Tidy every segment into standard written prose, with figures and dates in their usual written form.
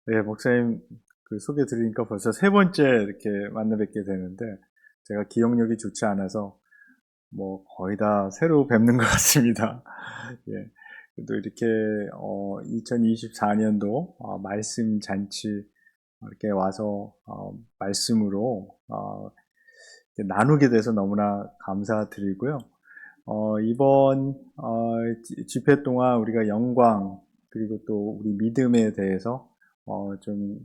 네, 목사님 그 소개 드리니까 벌써 세 번째 이렇게 만나 뵙게 되는데 제가 기억력이 좋지 않아서 뭐 거의 다 새로 뵙는 것 같습니다. 예. 또 이렇게 2024년도 말씀 잔치 이렇게 와서 말씀으로 이렇게 나누게 돼서 너무나 감사드리고요. 이번 집회 동안 우리가 영광 그리고 또 우리 믿음에 대해서 좀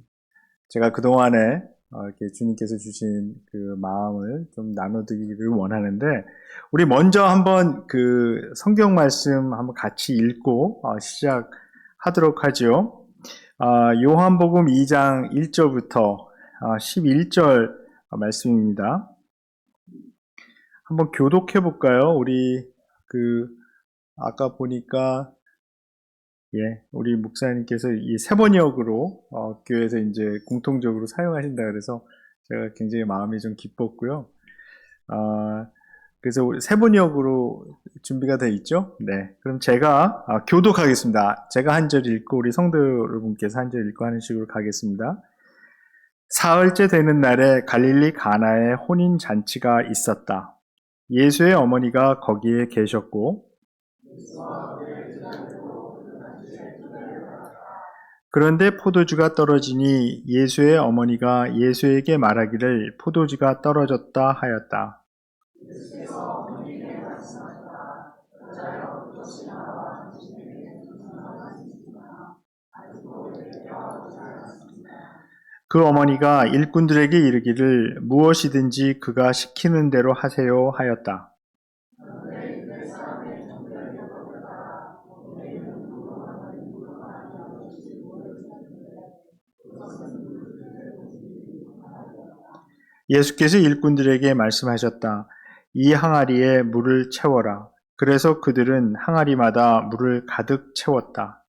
제가 그동안에 이렇게 주님께서 주신 그 마음을 좀 나눠드리기를 원하는데, 우리 먼저 한번 그 성경 말씀 한번 같이 읽고 시작하도록 하죠. 요한복음 2장 1절부터 11절 말씀입니다. 한번 교독해 볼까요? 우리 아까 보니까 우리 목사님께서 이 세 번역으로 교회에서 이제 공통적으로 사용하신다 그래서 제가 굉장히 마음이 좀 기뻤고요. 그래서 우리 세 번역으로 준비가 되어 있죠. 네, 그럼 제가 교독하겠습니다. 제가 한 절 읽고 우리 성도 여러분께서 한 절 읽고 하는 식으로 가겠습니다. 사흘째 되는 날에 갈릴리 가나에 혼인 잔치가 있었다. 예수의 어머니가 거기에 계셨고 그런데 포도주가 떨어지니 예수의 어머니가 예수에게 말하기를 포도주가 떨어졌다 하였다. 그 어머니가 일꾼들에게 이르기를 무엇이든지 그가 시키는 대로 하세요 하였다. 예수께서 일꾼들에게 말씀하셨다. 이 항아리에 물을 채워라. 그래서 그들은 항아리마다 물을 가득 채웠다.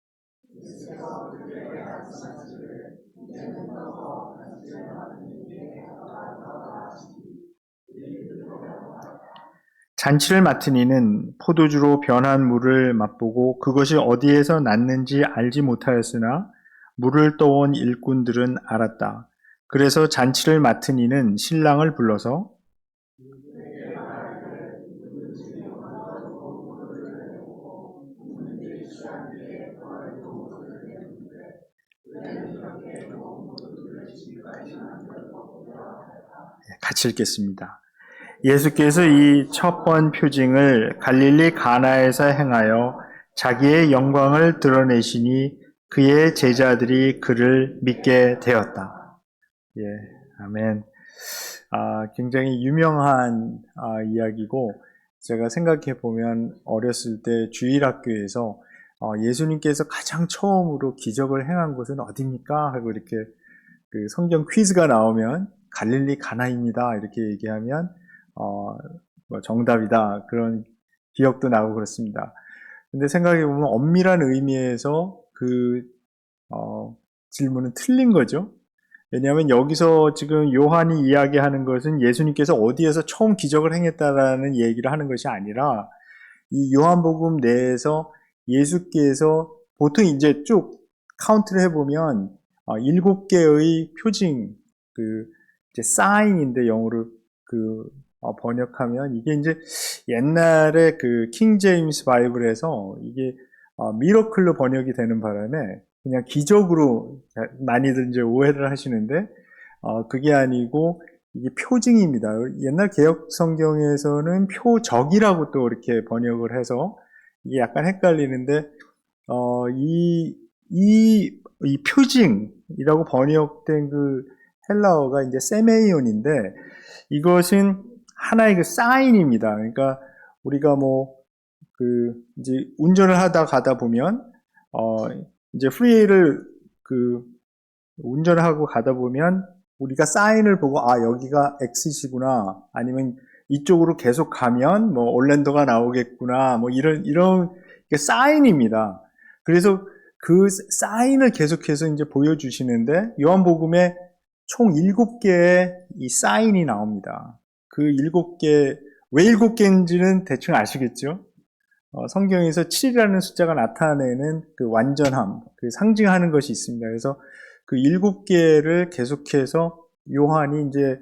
잔치를 맡은 이는 포도주로 변한 물을 맛보고 그것이 어디에서 났는지 알지 못하였으나 물을 떠온 일꾼들은 알았다. 그래서 잔치를 맡은 이는 신랑을 불러서 같이 읽겠습니다. 예수께서 이 첫 번 표징을 갈릴리 가나에서 행하여 자기의 영광을 드러내시니 그의 제자들이 그를 믿게 되었다. 예, 아멘. 굉장히 유명한 이야기고 제가 생각해 보면 어렸을 때 주일학교에서 예수님께서 가장 처음으로 기적을 행한 곳은 어디입니까? 하고 이렇게 그 성경 퀴즈가 나오면 갈릴리 가나입니다. 이렇게 얘기하면 뭐 정답이다. 그런 기억도 나고 그렇습니다. 근데 생각해보면 엄밀한 의미에서 질문은 틀린 거죠. 왜냐하면 여기서 지금 요한이 이야기하는 것은 예수님께서 어디에서 처음 기적을 행했다라는 얘기를 하는 것이 아니라 이 요한복음 내에서 예수께서 보통 이제 쭉 카운트를 해보면 7개의 표징, 이제 사인인데 영어로 번역하면 이게 이제 옛날에 킹 제임스 바이블에서 이게 미러클로 번역이 되는 바람에 그냥 기적으로 많이들 이제 오해를 하시는데 그게 아니고 이게 표징입니다. 옛날 개역 성경에서는 표적이라고 또 이렇게 번역을 해서 이게 약간 헷갈리는데 이 표징이라고 번역된 헬라어가 이제 세메이온인데 이것은 하나의 사인입니다. 그러니까 우리가 이제 운전을 하다 가다 보면 이제 프리웨이를 운전을 하고 가다 보면 우리가 사인을 보고 여기가 엑시트구나 아니면 이쪽으로 계속 가면 뭐 올랜도가 나오겠구나 뭐 이런 사인입니다. 그래서 그 사인을 계속해서 이제 보여주시는데 요한복음에 총 7개의 이 사인이 나옵니다. 그 7개, 왜 7개인지는 대충 아시겠죠? 성경에서 7이라는 숫자가 나타내는 그 완전함, 그 상징하는 것이 있습니다. 그래서 그 7개를 계속해서 요한이 이제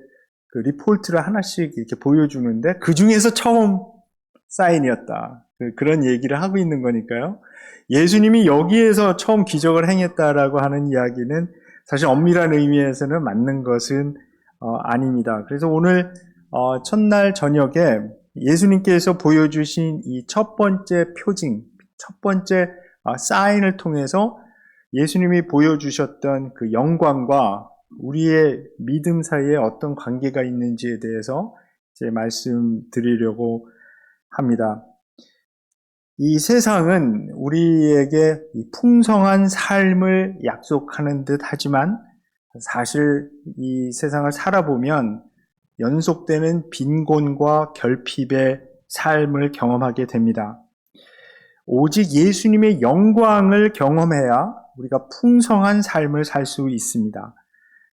그 리포트를 하나씩 이렇게 보여주는데 그 중에서 처음 사인이었다. 그런 얘기를 하고 있는 거니까요. 예수님이 여기에서 처음 기적을 행했다라고 하는 이야기는 사실 엄밀한 의미에서는 맞는 것은 아닙니다. 그래서 오늘 첫날 저녁에 예수님께서 보여주신 이 첫 번째 표징, 첫 번째 사인을 통해서 예수님이 보여주셨던 그 영광과 우리의 믿음 사이에 어떤 관계가 있는지에 대해서 이제 말씀드리려고 합니다. 이 세상은 우리에게 풍성한 삶을 약속하는 듯 하지만 사실 이 세상을 살아보면 연속되는 빈곤과 결핍의 삶을 경험하게 됩니다. 오직 예수님의 영광을 경험해야 우리가 풍성한 삶을 살 수 있습니다.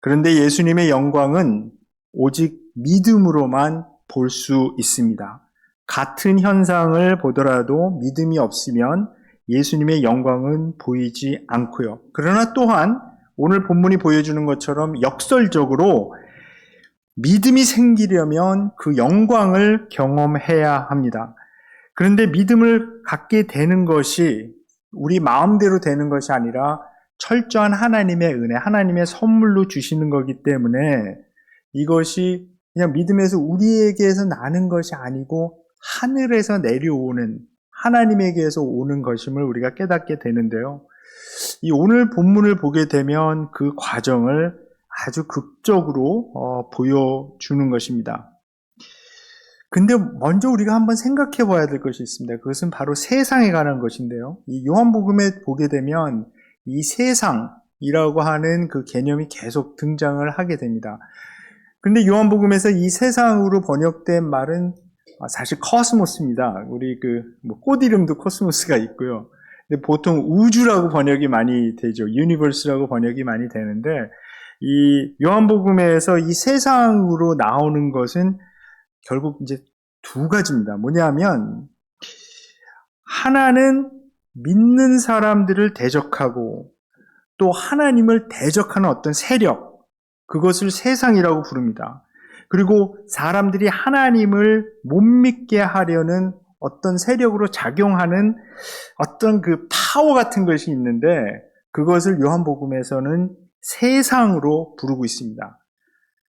그런데 예수님의 영광은 오직 믿음으로만 볼 수 있습니다. 같은 현상을 보더라도 믿음이 없으면 예수님의 영광은 보이지 않고요. 그러나 또한 오늘 본문이 보여주는 것처럼 역설적으로 믿음이 생기려면 그 영광을 경험해야 합니다. 그런데 믿음을 갖게 되는 것이 우리 마음대로 되는 것이 아니라 철저한 하나님의 은혜, 하나님의 선물로 주시는 거기 때문에 이것이 그냥 믿음에서 우리에게서 나는 것이 아니고 하늘에서 내려오는 하나님에게서 오는 것임을 우리가 깨닫게 되는데요. 이 오늘 본문을 보게 되면 그 과정을 아주 극적으로 보여주는 것입니다. 근데 먼저 우리가 한번 생각해 봐야 될 것이 있습니다. 그것은 바로 세상에 관한 것인데요. 이 요한복음에 보게 되면 이 세상이라고 하는 그 개념이 계속 등장을 하게 됩니다. 근데 요한복음에서 이 세상으로 번역된 말은 사실 코스모스입니다. 우리 꽃 이름도 코스모스가 있고요. 근데 보통 우주라고 번역이 많이 되죠. 유니버스라고 번역이 많이 되는데 이 요한복음에서 이 세상으로 나오는 것은 결국 이제 두 가지입니다. 뭐냐면 하나는 믿는 사람들을 대적하고 또 하나님을 대적하는 어떤 세력, 그것을 세상이라고 부릅니다. 그리고 사람들이 하나님을 못 믿게 하려는 어떤 세력으로 작용하는 어떤 그 파워 같은 것이 있는데 그것을 요한복음에서는 세상으로 부르고 있습니다.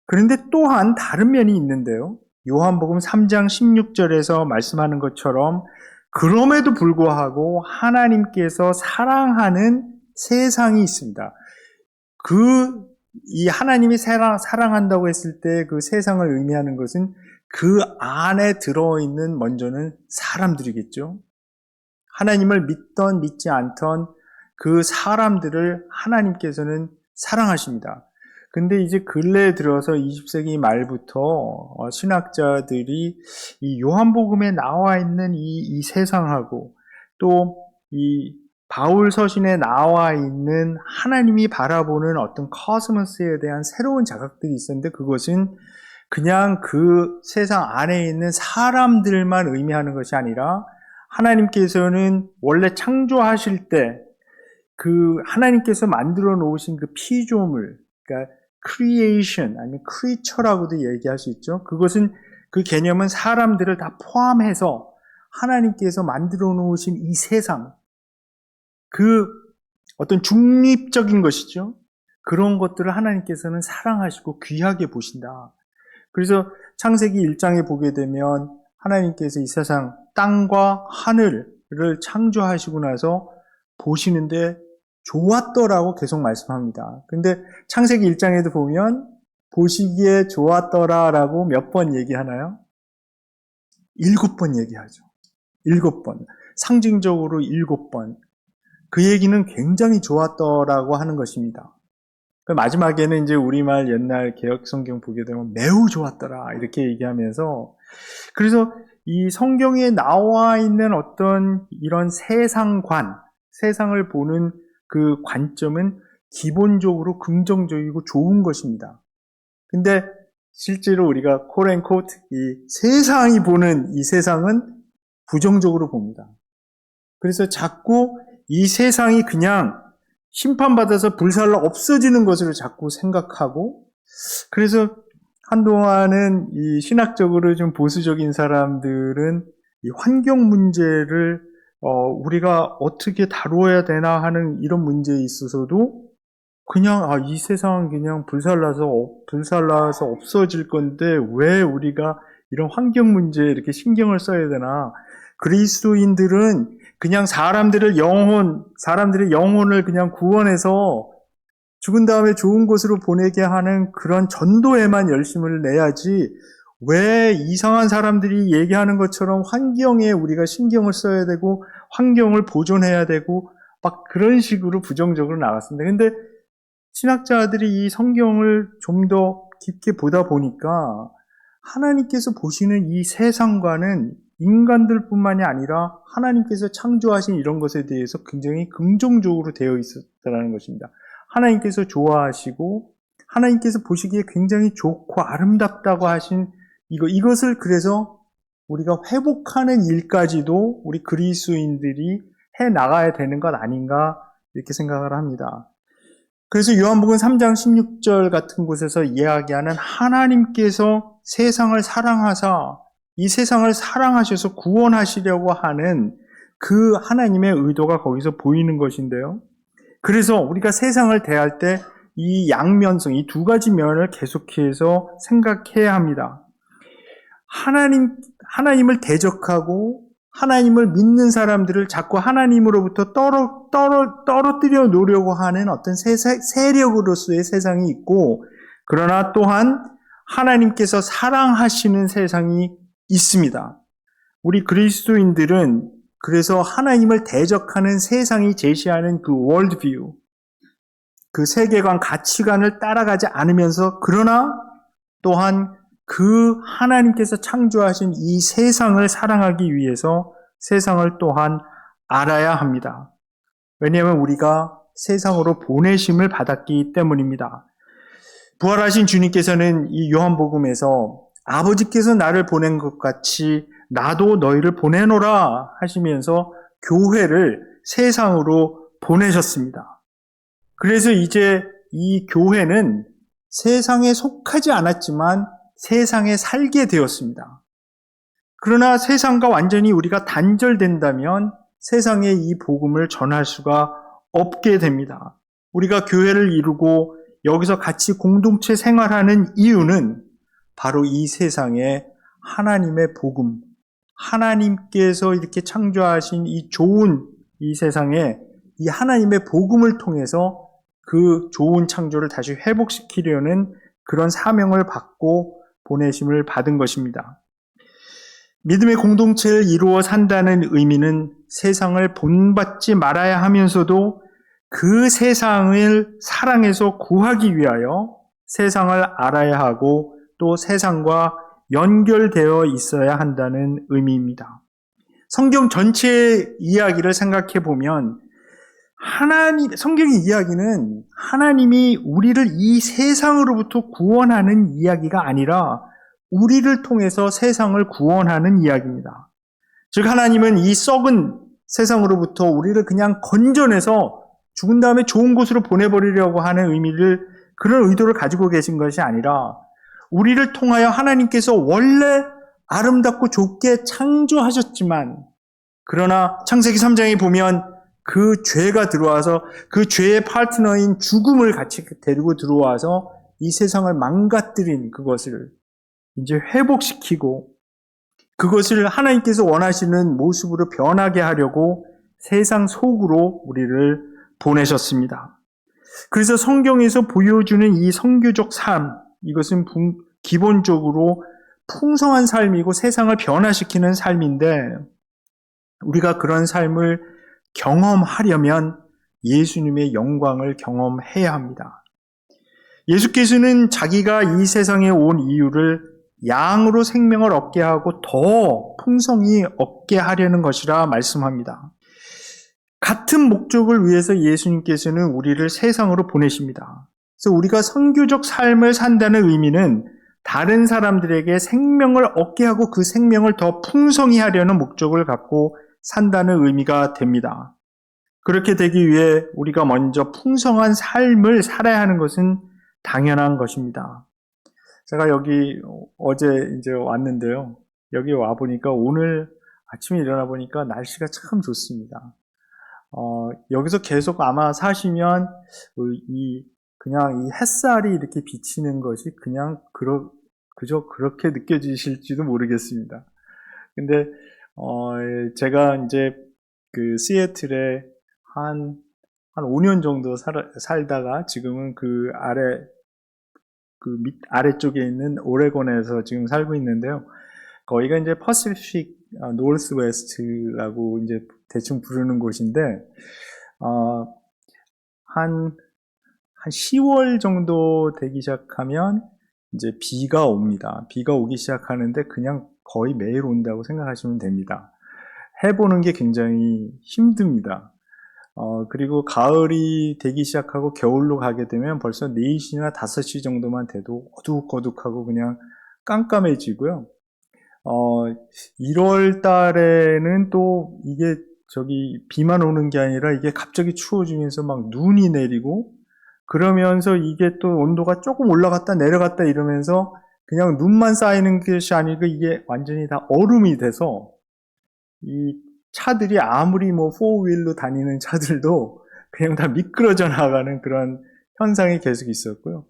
그런데 또한 다른 면이 있는데요. 요한복음 3장 16절에서 말씀하는 것처럼 그럼에도 불구하고 하나님께서 사랑하는 세상이 있습니다. 이 하나님이 사랑한다고 했을 때 그 세상을 의미하는 것은 그 안에 들어있는 먼저는 사람들이겠죠. 하나님을 믿던 믿지 않던 그 사람들을 하나님께서는 사랑하십니다. 근데 이제 근래에 들어서 20세기 말부터 신학자들이 이 요한복음에 나와 있는 이 세상하고 또 이 바울 서신에 나와 있는 하나님이 바라보는 어떤 코스모스에 대한 새로운 자각들이 있었는데 그것은 그냥 그 세상 안에 있는 사람들만 의미하는 것이 아니라 하나님께서는 원래 창조하실 때 그 하나님께서 만들어 놓으신 그 피조물, 그러니까 creation 아니면 creature라고도 얘기할 수 있죠. 그것은 그 개념은 사람들을 다 포함해서 하나님께서 만들어 놓으신 이 세상, 그 어떤 중립적인 것이죠. 그런 것들을 하나님께서는 사랑하시고 귀하게 보신다. 그래서 창세기 1장에 보게 되면 하나님께서 이 세상 땅과 하늘을 창조하시고 나서 보시는데 좋았더라고 계속 말씀합니다. 근데 창세기 1장에도 보면 보시기에 좋았더라라고 몇 번 얘기하나요? 7번 얘기하죠. 7번. 상징적으로 7번. 그 얘기는 굉장히 좋았더라고 하는 것입니다. 마지막에는 이제 우리말 옛날 개역 성경 보게 되면 매우 좋았더라 이렇게 얘기하면서 그래서 이 성경에 나와 있는 어떤 이런 세상관, 세상을 보는 그 관점은 기본적으로 긍정적이고 좋은 것입니다. 근데 실제로 우리가 콜앤코트 이 세상이 보는 이 세상은 부정적으로 봅니다. 그래서 자꾸 이 세상이 그냥 심판받아서 불살라 없어지는 것으로 자꾸 생각하고, 그래서 한동안은 이 신학적으로 좀 보수적인 사람들은 이 환경 문제를 우리가 어떻게 다루어야 되나 하는 이런 문제에 있어서도 그냥 이 세상은 그냥 불살라서 없어질 건데 왜 우리가 이런 환경 문제에 이렇게 신경을 써야 되나? 그리스도인들은 그냥 사람들의 영혼을 그냥 구원해서 죽은 다음에 좋은 곳으로 보내게 하는 그런 전도에만 열심을 내야지, 왜 이상한 사람들이 얘기하는 것처럼 환경에 우리가 신경을 써야 되고 환경을 보존해야 되고 막 그런 식으로 부정적으로 나갔습니다. 근데 신학자들이 이 성경을 좀 더 깊게 보다 보니까 하나님께서 보시는 이 세상과는 인간들뿐만이 아니라 하나님께서 창조하신 이런 것에 대해서 굉장히 긍정적으로 되어 있었다는 것입니다. 하나님께서 좋아하시고 하나님께서 보시기에 굉장히 좋고 아름답다고 하신 이것을 그래서 우리가 회복하는 일까지도 우리 그리스도인들이 해 나가야 되는 것 아닌가 이렇게 생각을 합니다. 그래서 요한복음 3장 16절 같은 곳에서 이야기하는 하나님께서 세상을 사랑하사 이 세상을 사랑하셔서 구원하시려고 하는 그 하나님의 의도가 거기서 보이는 것인데요. 그래서 우리가 세상을 대할 때 이 양면성, 이 두 가지 면을 계속해서 생각해야 합니다. 하나님을 대적하고 하나님을 믿는 사람들을 자꾸 하나님으로부터 떨어뜨려 놓으려고 하는 어떤 세력으로서의 세상이 있고, 그러나 또한 하나님께서 사랑하시는 세상이 있습니다. 우리 그리스도인들은 그래서 하나님을 대적하는 세상이 제시하는 그 월드뷰, 그 세계관, 가치관을 따라가지 않으면서, 그러나 또한 그 하나님께서 창조하신 이 세상을 사랑하기 위해서 세상을 또한 알아야 합니다. 왜냐하면 우리가 세상으로 보내심을 받았기 때문입니다. 부활하신 주님께서는 이 요한복음에서 아버지께서 나를 보낸 것 같이 나도 너희를 보내노라 하시면서 교회를 세상으로 보내셨습니다. 그래서 이제 이 교회는 세상에 속하지 않았지만 세상에 살게 되었습니다. 그러나 세상과 완전히 우리가 단절된다면 세상에 이 복음을 전할 수가 없게 됩니다. 우리가 교회를 이루고 여기서 같이 공동체 생활하는 이유는 바로 이 세상에 하나님의 복음, 하나님께서 이렇게 창조하신 이 좋은 이 세상에 이 하나님의 복음을 통해서 그 좋은 창조를 다시 회복시키려는 그런 사명을 받고 보내심을 받은 것입니다. 믿음의 공동체를 이루어 산다는 의미는 세상을 본받지 말아야 하면서도 그 세상을 사랑해서 구하기 위하여 세상을 알아야 하고 또 세상과 연결되어 있어야 한다는 의미입니다. 성경 전체의 이야기를 생각해 보면 성경의 이야기는 하나님이 우리를 이 세상으로부터 구원하는 이야기가 아니라 우리를 통해서 세상을 구원하는 이야기입니다. 즉 하나님은 이 썩은 세상으로부터 우리를 그냥 건져내서 죽은 다음에 좋은 곳으로 보내버리려고 하는 그런 의도를 가지고 계신 것이 아니라 우리를 통하여 하나님께서 원래 아름답고 좋게 창조하셨지만, 그러나 창세기 3장에 보면 그 죄가 들어와서 그 죄의 파트너인 죽음을 같이 데리고 들어와서 이 세상을 망가뜨린 그것을 이제 회복시키고 그것을 하나님께서 원하시는 모습으로 변하게 하려고 세상 속으로 우리를 보내셨습니다. 그래서 성경에서 보여주는 이 선교적 삶, 이것은 기본적으로 풍성한 삶이고 세상을 변화시키는 삶인데, 우리가 그런 삶을 경험하려면 예수님의 영광을 경험해야 합니다. 예수께서는 자기가 이 세상에 온 이유를 양으로 생명을 얻게 하고 더 풍성히 얻게 하려는 것이라 말씀합니다. 같은 목적을 위해서 예수님께서는 우리를 세상으로 보내십니다. 그래서 우리가 선교적 삶을 산다는 의미는 다른 사람들에게 생명을 얻게 하고 그 생명을 더 풍성히 하려는 목적을 갖고 산다는 의미가 됩니다. 그렇게 되기 위해 우리가 먼저 풍성한 삶을 살아야 하는 것은 당연한 것입니다. 제가 여기 어제 이제 왔는데요. 여기 와 보니까 오늘 아침에 일어나 보니까 날씨가 참 좋습니다. 여기서 계속 아마 사시면 그냥 이 햇살이 이렇게 비치는 것이 그냥 그저 그렇게 느껴지실지도 모르겠습니다. 근데 제가 이제 그 시애틀에 한 5년 정도 살다가 지금은 그 아래쪽에 있는 오레곤에서 지금 살고 있는데요. 거기가 이제 퍼시픽 노스웨스트라고 이제 대충 부르는 곳인데, 한 10월 정도 되기 시작하면 이제 비가 옵니다. 비가 오기 시작하는데 그냥 거의 매일 온다고 생각하시면 됩니다. 해보는 게 굉장히 힘듭니다. 그리고 가을이 되기 시작하고 겨울로 가게 되면 벌써 4시나 5시 정도만 돼도 어둑어둑하고 그냥 깜깜해지고요. 1월 달에는 또 이게 비만 오는 게 아니라 이게 갑자기 추워지면서 막 눈이 내리고 그러면서 이게 또 온도가 조금 올라갔다 내려갔다 이러면서 그냥 눈만 쌓이는 것이 아니고 이게 완전히 다 얼음이 돼서 이 차들이 아무리 뭐 4휠로 다니는 차들도 그냥 다 미끄러져 나가는 그런 현상이 계속 있었고요.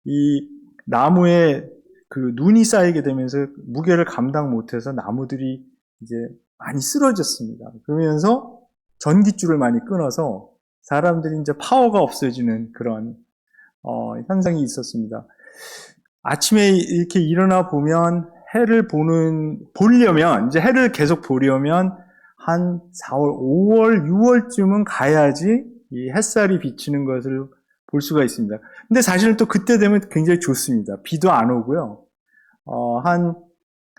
이 나무에 그 눈이 쌓이게 되면서 무게를 감당 못해서 나무들이 이제 많이 쓰러졌습니다. 그러면서 전깃줄을 많이 끊어서 사람들이 이제 파워가 없어지는 그런 현상이 있었습니다. 아침에 이렇게 일어나 보면 보려면 이제 해를 계속 보려면 한 4월, 5월, 6월쯤은 가야지 이 햇살이 비치는 것을 볼 수가 있습니다. 근데 사실은 또 그때 되면 굉장히 좋습니다. 비도 안 오고요. 한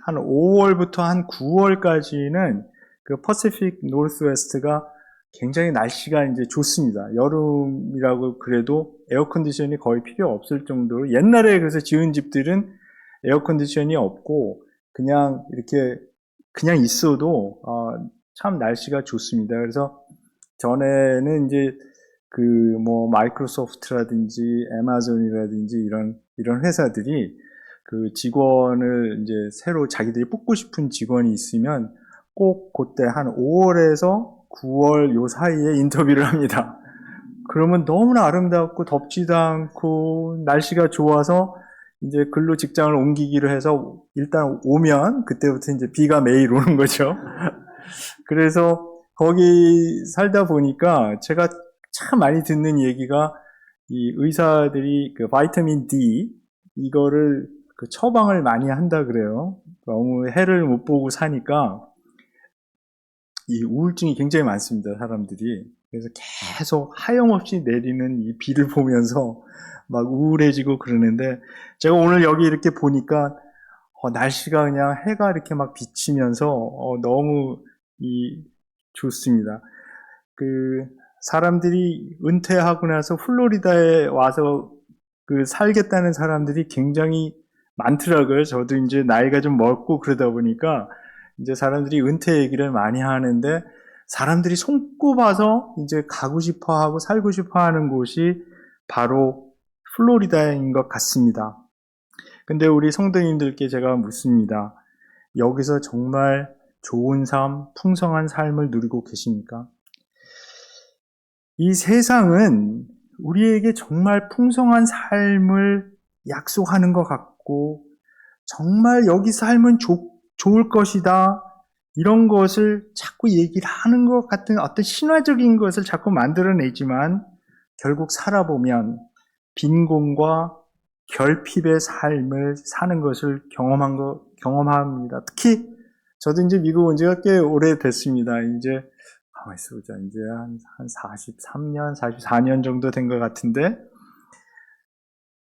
5월부터 한 9월까지는 그 퍼시픽 노스웨스트가 굉장히 날씨가 이제 좋습니다. 여름이라고 그래도 에어컨디션이 거의 필요 없을 정도로 옛날에 그래서 지은 집들은 에어컨디션이 없고 그냥 이렇게 그냥 있어도 참 날씨가 좋습니다. 그래서 전에는 이제 그 뭐 마이크로소프트라든지 애마존이라든지 이런 회사들이 그 직원을 이제 새로 자기들이 뽑고 싶은 직원이 있으면 꼭 그때 한 5월에서 9월 요 사이에 인터뷰를 합니다. 그러면 너무나 아름답고 덥지도 않고 날씨가 좋아서 이제 근로 직장을 옮기기로 해서 일단 오면 그때부터 이제 비가 매일 오는 거죠. 그래서 거기 살다 보니까 제가 참 많이 듣는 얘기가 이 의사들이 그 바이타민 D 이거를 그 처방을 많이 한다 그래요. 너무 해를 못 보고 사니까 이 우울증이 굉장히 많습니다, 사람들이. 그래서 계속 하염없이 내리는 이 비를 보면서 막 우울해지고 그러는데 제가 오늘 여기 이렇게 보니까 날씨가 그냥 해가 이렇게 막 비치면서 너무 좋습니다. 그 사람들이 은퇴하고 나서 플로리다에 와서 그 살겠다는 사람들이 굉장히 많더라고요. 저도 이제 나이가 좀 먹고 그러다 보니까 이제 사람들이 은퇴 얘기를 많이 하는데 사람들이 손꼽아서 이제 가고 싶어 하고 살고 싶어 하는 곳이 바로 플로리다인 것 같습니다. 근데 우리 성도님들께 제가 묻습니다. 여기서 정말 좋은 삶, 풍성한 삶을 누리고 계십니까? 이 세상은 우리에게 정말 풍성한 삶을 약속하는 것 같고 정말 여기 살면 좋을 것이다. 이런 것을 자꾸 얘기를 하는 것 같은 어떤 신화적인 것을 자꾸 만들어내지만 결국 살아보면 빈곤과 결핍의 삶을 사는 것을 경험합니다. 특히 저도 이제 미국 온 지가 꽤 오래됐습니다. 이제 가만히 있어보자. 이제 한 43년, 44년 정도 된 것 같은데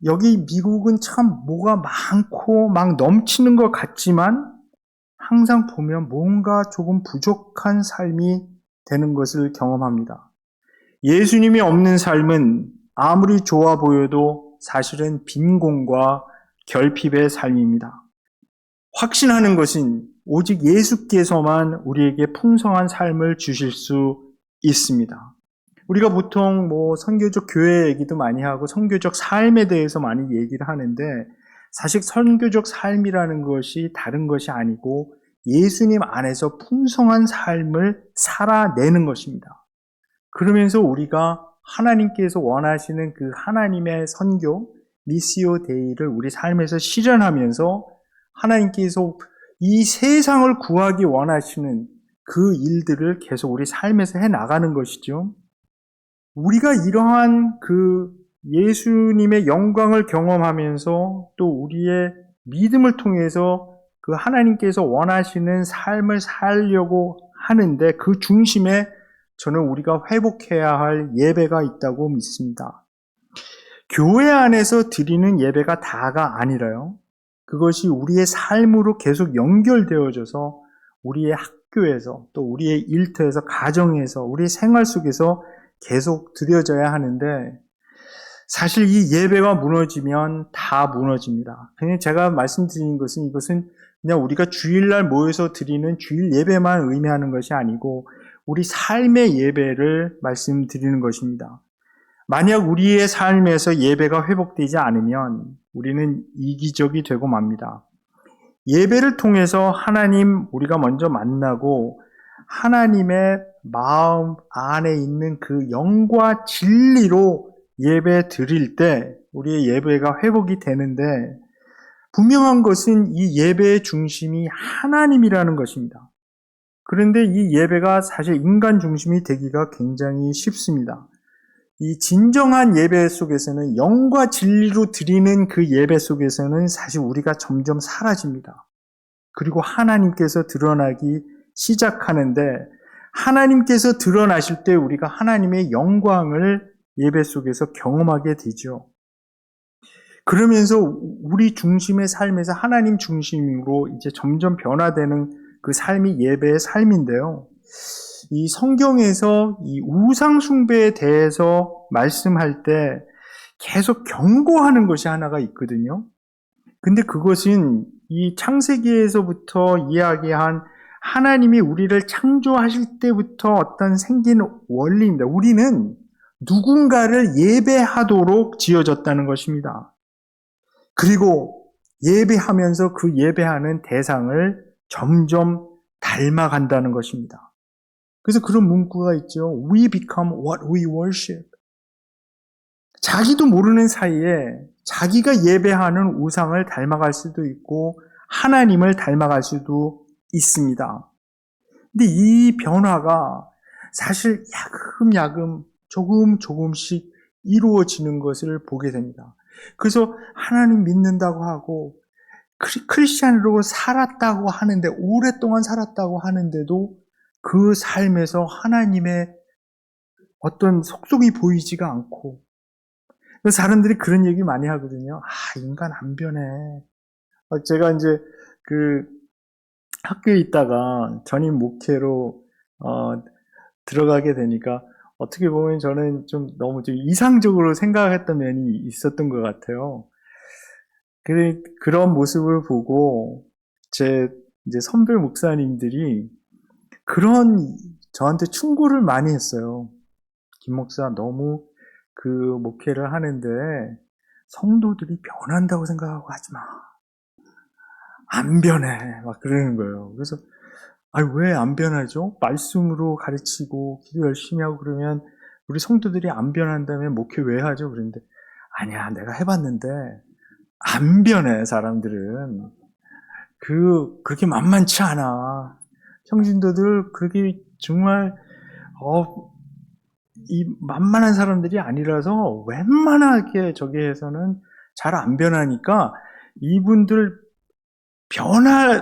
여기 미국은 참 뭐가 많고 막 넘치는 것 같지만 항상 보면 뭔가 조금 부족한 삶이 되는 것을 경험합니다. 예수님이 없는 삶은 아무리 좋아 보여도 사실은 빈곤과 결핍의 삶입니다. 확신하는 것은 오직 예수께서만 우리에게 풍성한 삶을 주실 수 있습니다. 우리가 보통 선교적 교회 얘기도 많이 하고 선교적 삶에 대해서 많이 얘기를 하는데, 사실 선교적 삶이라는 것이 다른 것이 아니고 예수님 안에서 풍성한 삶을 살아내는 것입니다. 그러면서 우리가 하나님께서 원하시는 그 하나님의 선교, 미시오 데이를 우리 삶에서 실현하면서 하나님께서 이 세상을 구하기 원하시는 그 일들을 계속 우리 삶에서 해나가는 것이죠. 우리가 이러한 그 예수님의 영광을 경험하면서 또 우리의 믿음을 통해서 그 하나님께서 원하시는 삶을 살려고 하는데, 그 중심에 저는 우리가 회복해야 할 예배가 있다고 믿습니다. 교회 안에서 드리는 예배가 다가 아니라요, 그것이 우리의 삶으로 계속 연결되어져서 우리의 학교에서 또 우리의 일터에서, 가정에서, 우리의 생활 속에서 계속 드려져야 하는데, 사실 이 예배가 무너지면 다 무너집니다. 그냥 제가 말씀드린 것은, 이것은 그냥 우리가 주일날 모여서 드리는 주일 예배만 의미하는 것이 아니고 우리 삶의 예배를 말씀드리는 것입니다. 만약 우리의 삶에서 예배가 회복되지 않으면 우리는 이기적이 되고 맙니다. 예배를 통해서 하나님 우리가 먼저 만나고 하나님의 마음 안에 있는 그 영과 진리로 예배 드릴 때 우리의 예배가 회복이 되는데, 분명한 것은 이 예배의 중심이 하나님이라는 것입니다. 그런데 이 예배가 사실 인간 중심이 되기가 굉장히 쉽습니다. 이 진정한 예배 속에서는, 영과 진리로 드리는 그 예배 속에서는 사실 우리가 점점 사라집니다. 그리고 하나님께서 드러나기 시작하는데, 하나님께서 드러나실 때 우리가 하나님의 영광을 예배 속에서 경험하게 되죠. 그러면서 우리 중심의 삶에서 하나님 중심으로 이제 점점 변화되는 그 삶이 예배의 삶인데요. 이 성경에서 이 우상 숭배에 대해서 말씀할 때 계속 경고하는 것이 하나가 있거든요. 근데 그것은 이 창세기에서부터 이야기한 하나님이 우리를 창조하실 때부터 어떤 생긴 원리입니다. 우리는 누군가를 예배하도록 지어졌다는 것입니다. 그리고 예배하면서 그 예배하는 대상을 점점 닮아간다는 것입니다. 그래서 그런 문구가 있죠. We become what we worship. 자기도 모르는 사이에 자기가 예배하는 우상을 닮아갈 수도 있고 하나님을 닮아갈 수도 있습니다. 근데 이 변화가 사실 야금야금 조금씩 이루어지는 것을 보게 됩니다. 그래서 하나님 믿는다고 하고 크리스찬으로 살았다고 하는데, 오랫동안 살았다고 하는데도 그 삶에서 하나님의 어떤 속속이 보이지가 않고, 사람들이 그런 얘기 많이 하거든요. 인간 안 변해. 제가 이제 학교에 있다가 전임 목회로 들어가게 되니까 어떻게 보면 저는 좀 너무 좀 이상적으로 생각했던 면이 있었던 것 같아요. 그런 모습을 보고 제 이제 선배 목사님들이 저한테 충고를 많이 했어요. 김 목사, 너무 그 목회를 하는데 성도들이 변한다고 생각하고 하지 마. 안 변해. 막 그러는 거예요. 그래서 왜 안 변하죠? 말씀으로 가르치고 기도 열심히 하고 그러면 우리 성도들이 안 변한다면 목회 왜 하죠? 그런데 아니야, 내가 해봤는데 안 변해. 사람들은 그렇게 만만치 않아. 평신도들 그렇게 정말 이 만만한 사람들이 아니라서 웬만하게 저기에서는 잘 안 변하니까 이분들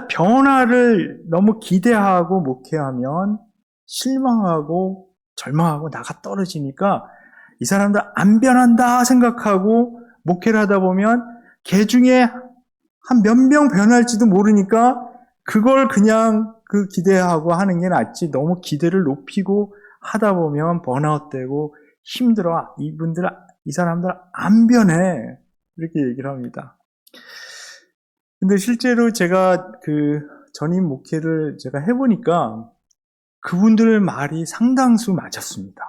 변화를 너무 기대하고 목회하면 실망하고 절망하고 나가 떨어지니까 이 사람들 안 변한다 생각하고 목회를 하다 보면 개 중에 한 몇 명 변할지도 모르니까 그걸 그냥 기대하고 하는 게 낫지, 너무 기대를 높이고 하다 보면 번아웃되고 힘들어. 이 사람들 안 변해. 이렇게 얘기를 합니다. 근데 실제로 제가 전임 목회를 제가 해보니까 그분들 말이 상당수 맞았습니다.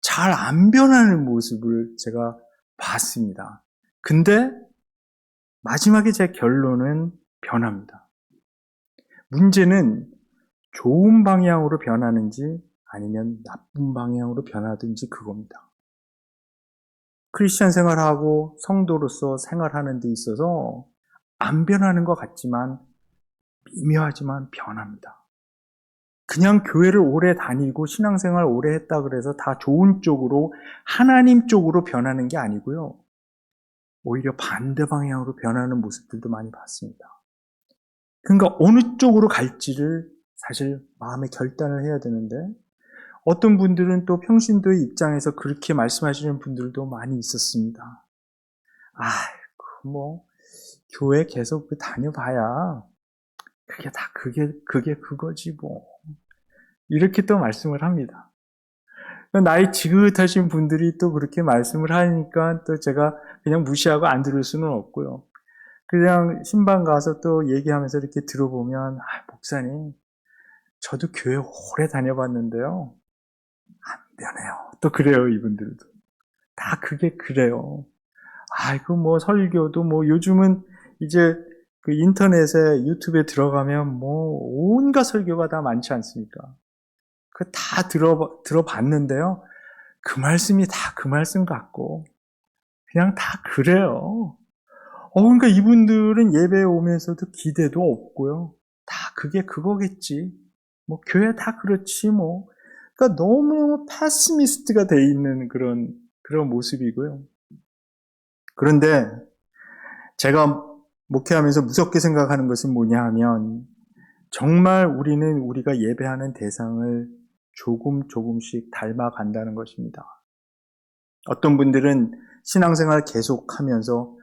잘 안 변하는 모습을 제가 봤습니다. 근데 마지막에 제 결론은 변합니다. 문제는 좋은 방향으로 변하는지 아니면 나쁜 방향으로 변하든지 그겁니다. 크리스찬 생활하고 성도로서 생활하는 데 있어서 안 변하는 것 같지만 미묘하지만 변합니다. 그냥 교회를 오래 다니고 신앙생활 오래 했다 그래서 다 좋은 쪽으로 하나님 쪽으로 변하는 게 아니고요. 오히려 반대 방향으로 변하는 모습들도 많이 봤습니다. 그러니까 어느 쪽으로 갈지를 사실 마음에 결단을 해야 되는데 어떤 분들은 또 평신도의 입장에서 그렇게 말씀하시는 분들도 많이 있었습니다. 교회 계속 다녀봐야 그게 그거지 뭐. 이렇게 또 말씀을 합니다. 나이 지긋하신 분들이 또 그렇게 말씀을 하니까 또 제가 그냥 무시하고 안 들을 수는 없고요. 그냥 신방 가서 또 얘기하면서 이렇게 들어보면, 목사님, 저도 교회 오래 다녀봤는데요. 안 변해요. 또 그래요, 이분들도. 다 그게 그래요. 설교도 요즘은 이제 그 인터넷에 유튜브에 들어가면 온갖 설교가 다 많지 않습니까? 그 다 들어봤는데요. 그 말씀이 다 그 말씀 같고, 그냥 다 그래요. 그러니까 이분들은 예배에 오면서도 기대도 없고요. 다 그게 그거겠지. 교회 다 그렇지, 그러니까 너무 패시미스트가 돼 있는 그런 모습이고요. 그런데 제가 목회하면서 무섭게 생각하는 것은 뭐냐 하면, 정말 우리는 우리가 예배하는 대상을 조금씩 닮아간다는 것입니다. 어떤 분들은 신앙생활 계속하면서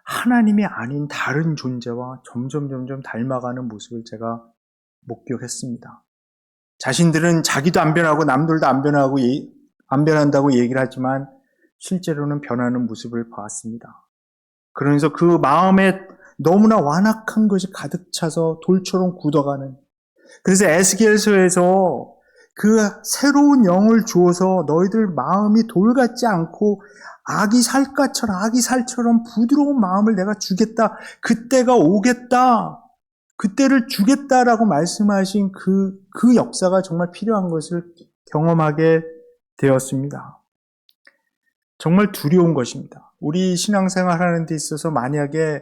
하나님이 아닌 다른 존재와 점점 닮아가는 모습을 제가 목격했습니다. 자신들은 자기도 안 변하고 남들도 안 변한다고 얘기를 하지만 실제로는 변하는 모습을 보았습니다. 그러면서 그 마음에 너무나 완악한 것이 가득 차서 돌처럼 굳어가는, 그래서 에스겔서에서 그 새로운 영을 주어서 너희들 마음이 돌 같지 않고 아기 살처럼 부드러운 마음을 내가 주겠다. 그때가 오겠다. 그때를 주겠다라고 말씀하신 그 역사가 정말 필요한 것을 경험하게 되었습니다. 정말 두려운 것입니다. 우리 신앙생활 하는 데 있어서 만약에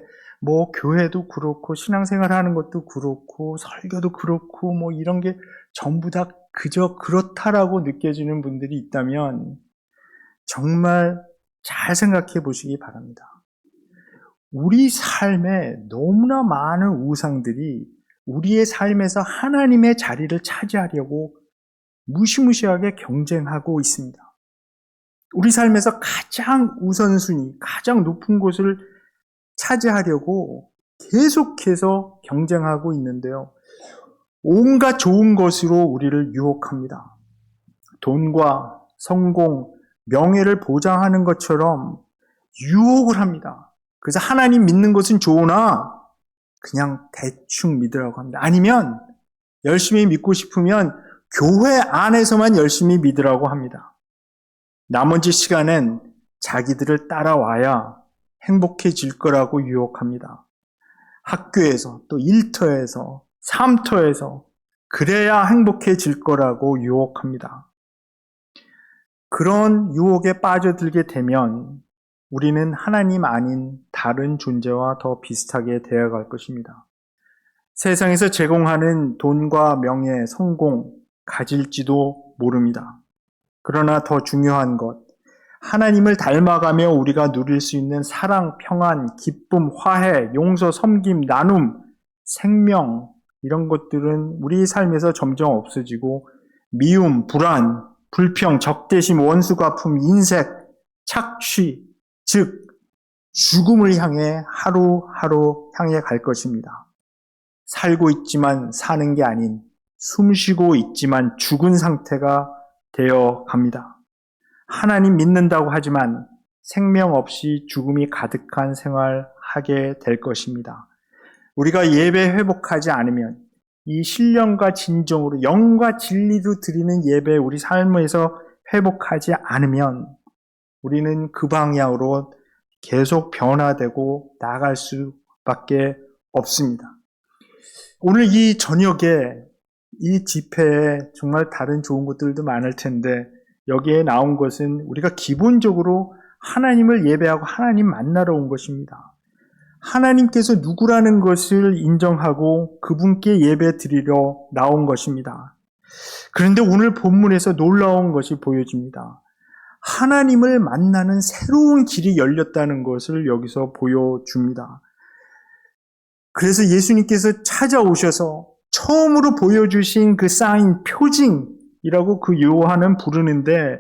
교회도 그렇고 신앙생활 하는 것도 그렇고 설교도 그렇고 이런 게 전부 다 그저 그렇다라고 느껴지는 분들이 있다면 정말 잘 생각해 보시기 바랍니다. 우리 삶에 너무나 많은 우상들이 우리의 삶에서 하나님의 자리를 차지하려고 무시무시하게 경쟁하고 있습니다. 우리 삶에서 가장 우선순위, 가장 높은 곳을 차지하려고 계속해서 경쟁하고 있는데요. 온갖 좋은 것으로 우리를 유혹합니다. 돈과 성공, 명예를 보장하는 것처럼 유혹을 합니다. 그래서 하나님 믿는 것은 좋으나 그냥 대충 믿으라고 합니다. 아니면 열심히 믿고 싶으면 교회 안에서만 열심히 믿으라고 합니다. 나머지 시간엔 자기들을 따라와야 행복해질 거라고 유혹합니다. 학교에서 또 일터에서 삶터에서 그래야 행복해질 거라고 유혹합니다. 그런 유혹에 빠져들게 되면 우리는 하나님 아닌 다른 존재와 더 비슷하게 되어갈 것입니다. 세상에서 제공하는 돈과 명예, 성공 가질지도 모릅니다. 그러나 더 중요한 것, 하나님을 닮아가며 우리가 누릴 수 있는 사랑, 평안, 기쁨, 화해, 용서, 섬김, 나눔, 생명, 이런 것들은 우리 삶에서 점점 없어지고 미움, 불안, 불평, 적대심, 원수가품, 인색, 착취, 즉 죽음을 향해 하루하루 향해 갈 것입니다. 살고 있지만 사는 게 아닌 숨쉬고 있지만 죽은 상태가 되어 갑니다. 하나님 믿는다고 하지만 생명 없이 죽음이 가득한 생활하게 될 것입니다. 우리가 예배 회복하지 않으면 이 신령과 진정으로 영과 진리로 드리는 예배 우리 삶에서 회복하지 않으면 우리는 그 방향으로 계속 변화되고 나아갈 수밖에 없습니다. 오늘 이 저녁에 이 집회에 정말 다른 좋은 것들도 많을 텐데 여기에 나온 것은 우리가 기본적으로 하나님을 예배하고 하나님 만나러 온 것입니다. 하나님께서 누구라는 것을 인정하고 그분께 예배 드리러 나온 것입니다. 그런데 오늘 본문에서 놀라운 것이 보여집니다. 하나님을 만나는 새로운 길이 열렸다는 것을 여기서 보여줍니다. 그래서 예수님께서 찾아오셔서 처음으로 보여주신 그 사인, 표징이라고 그 요한은 부르는데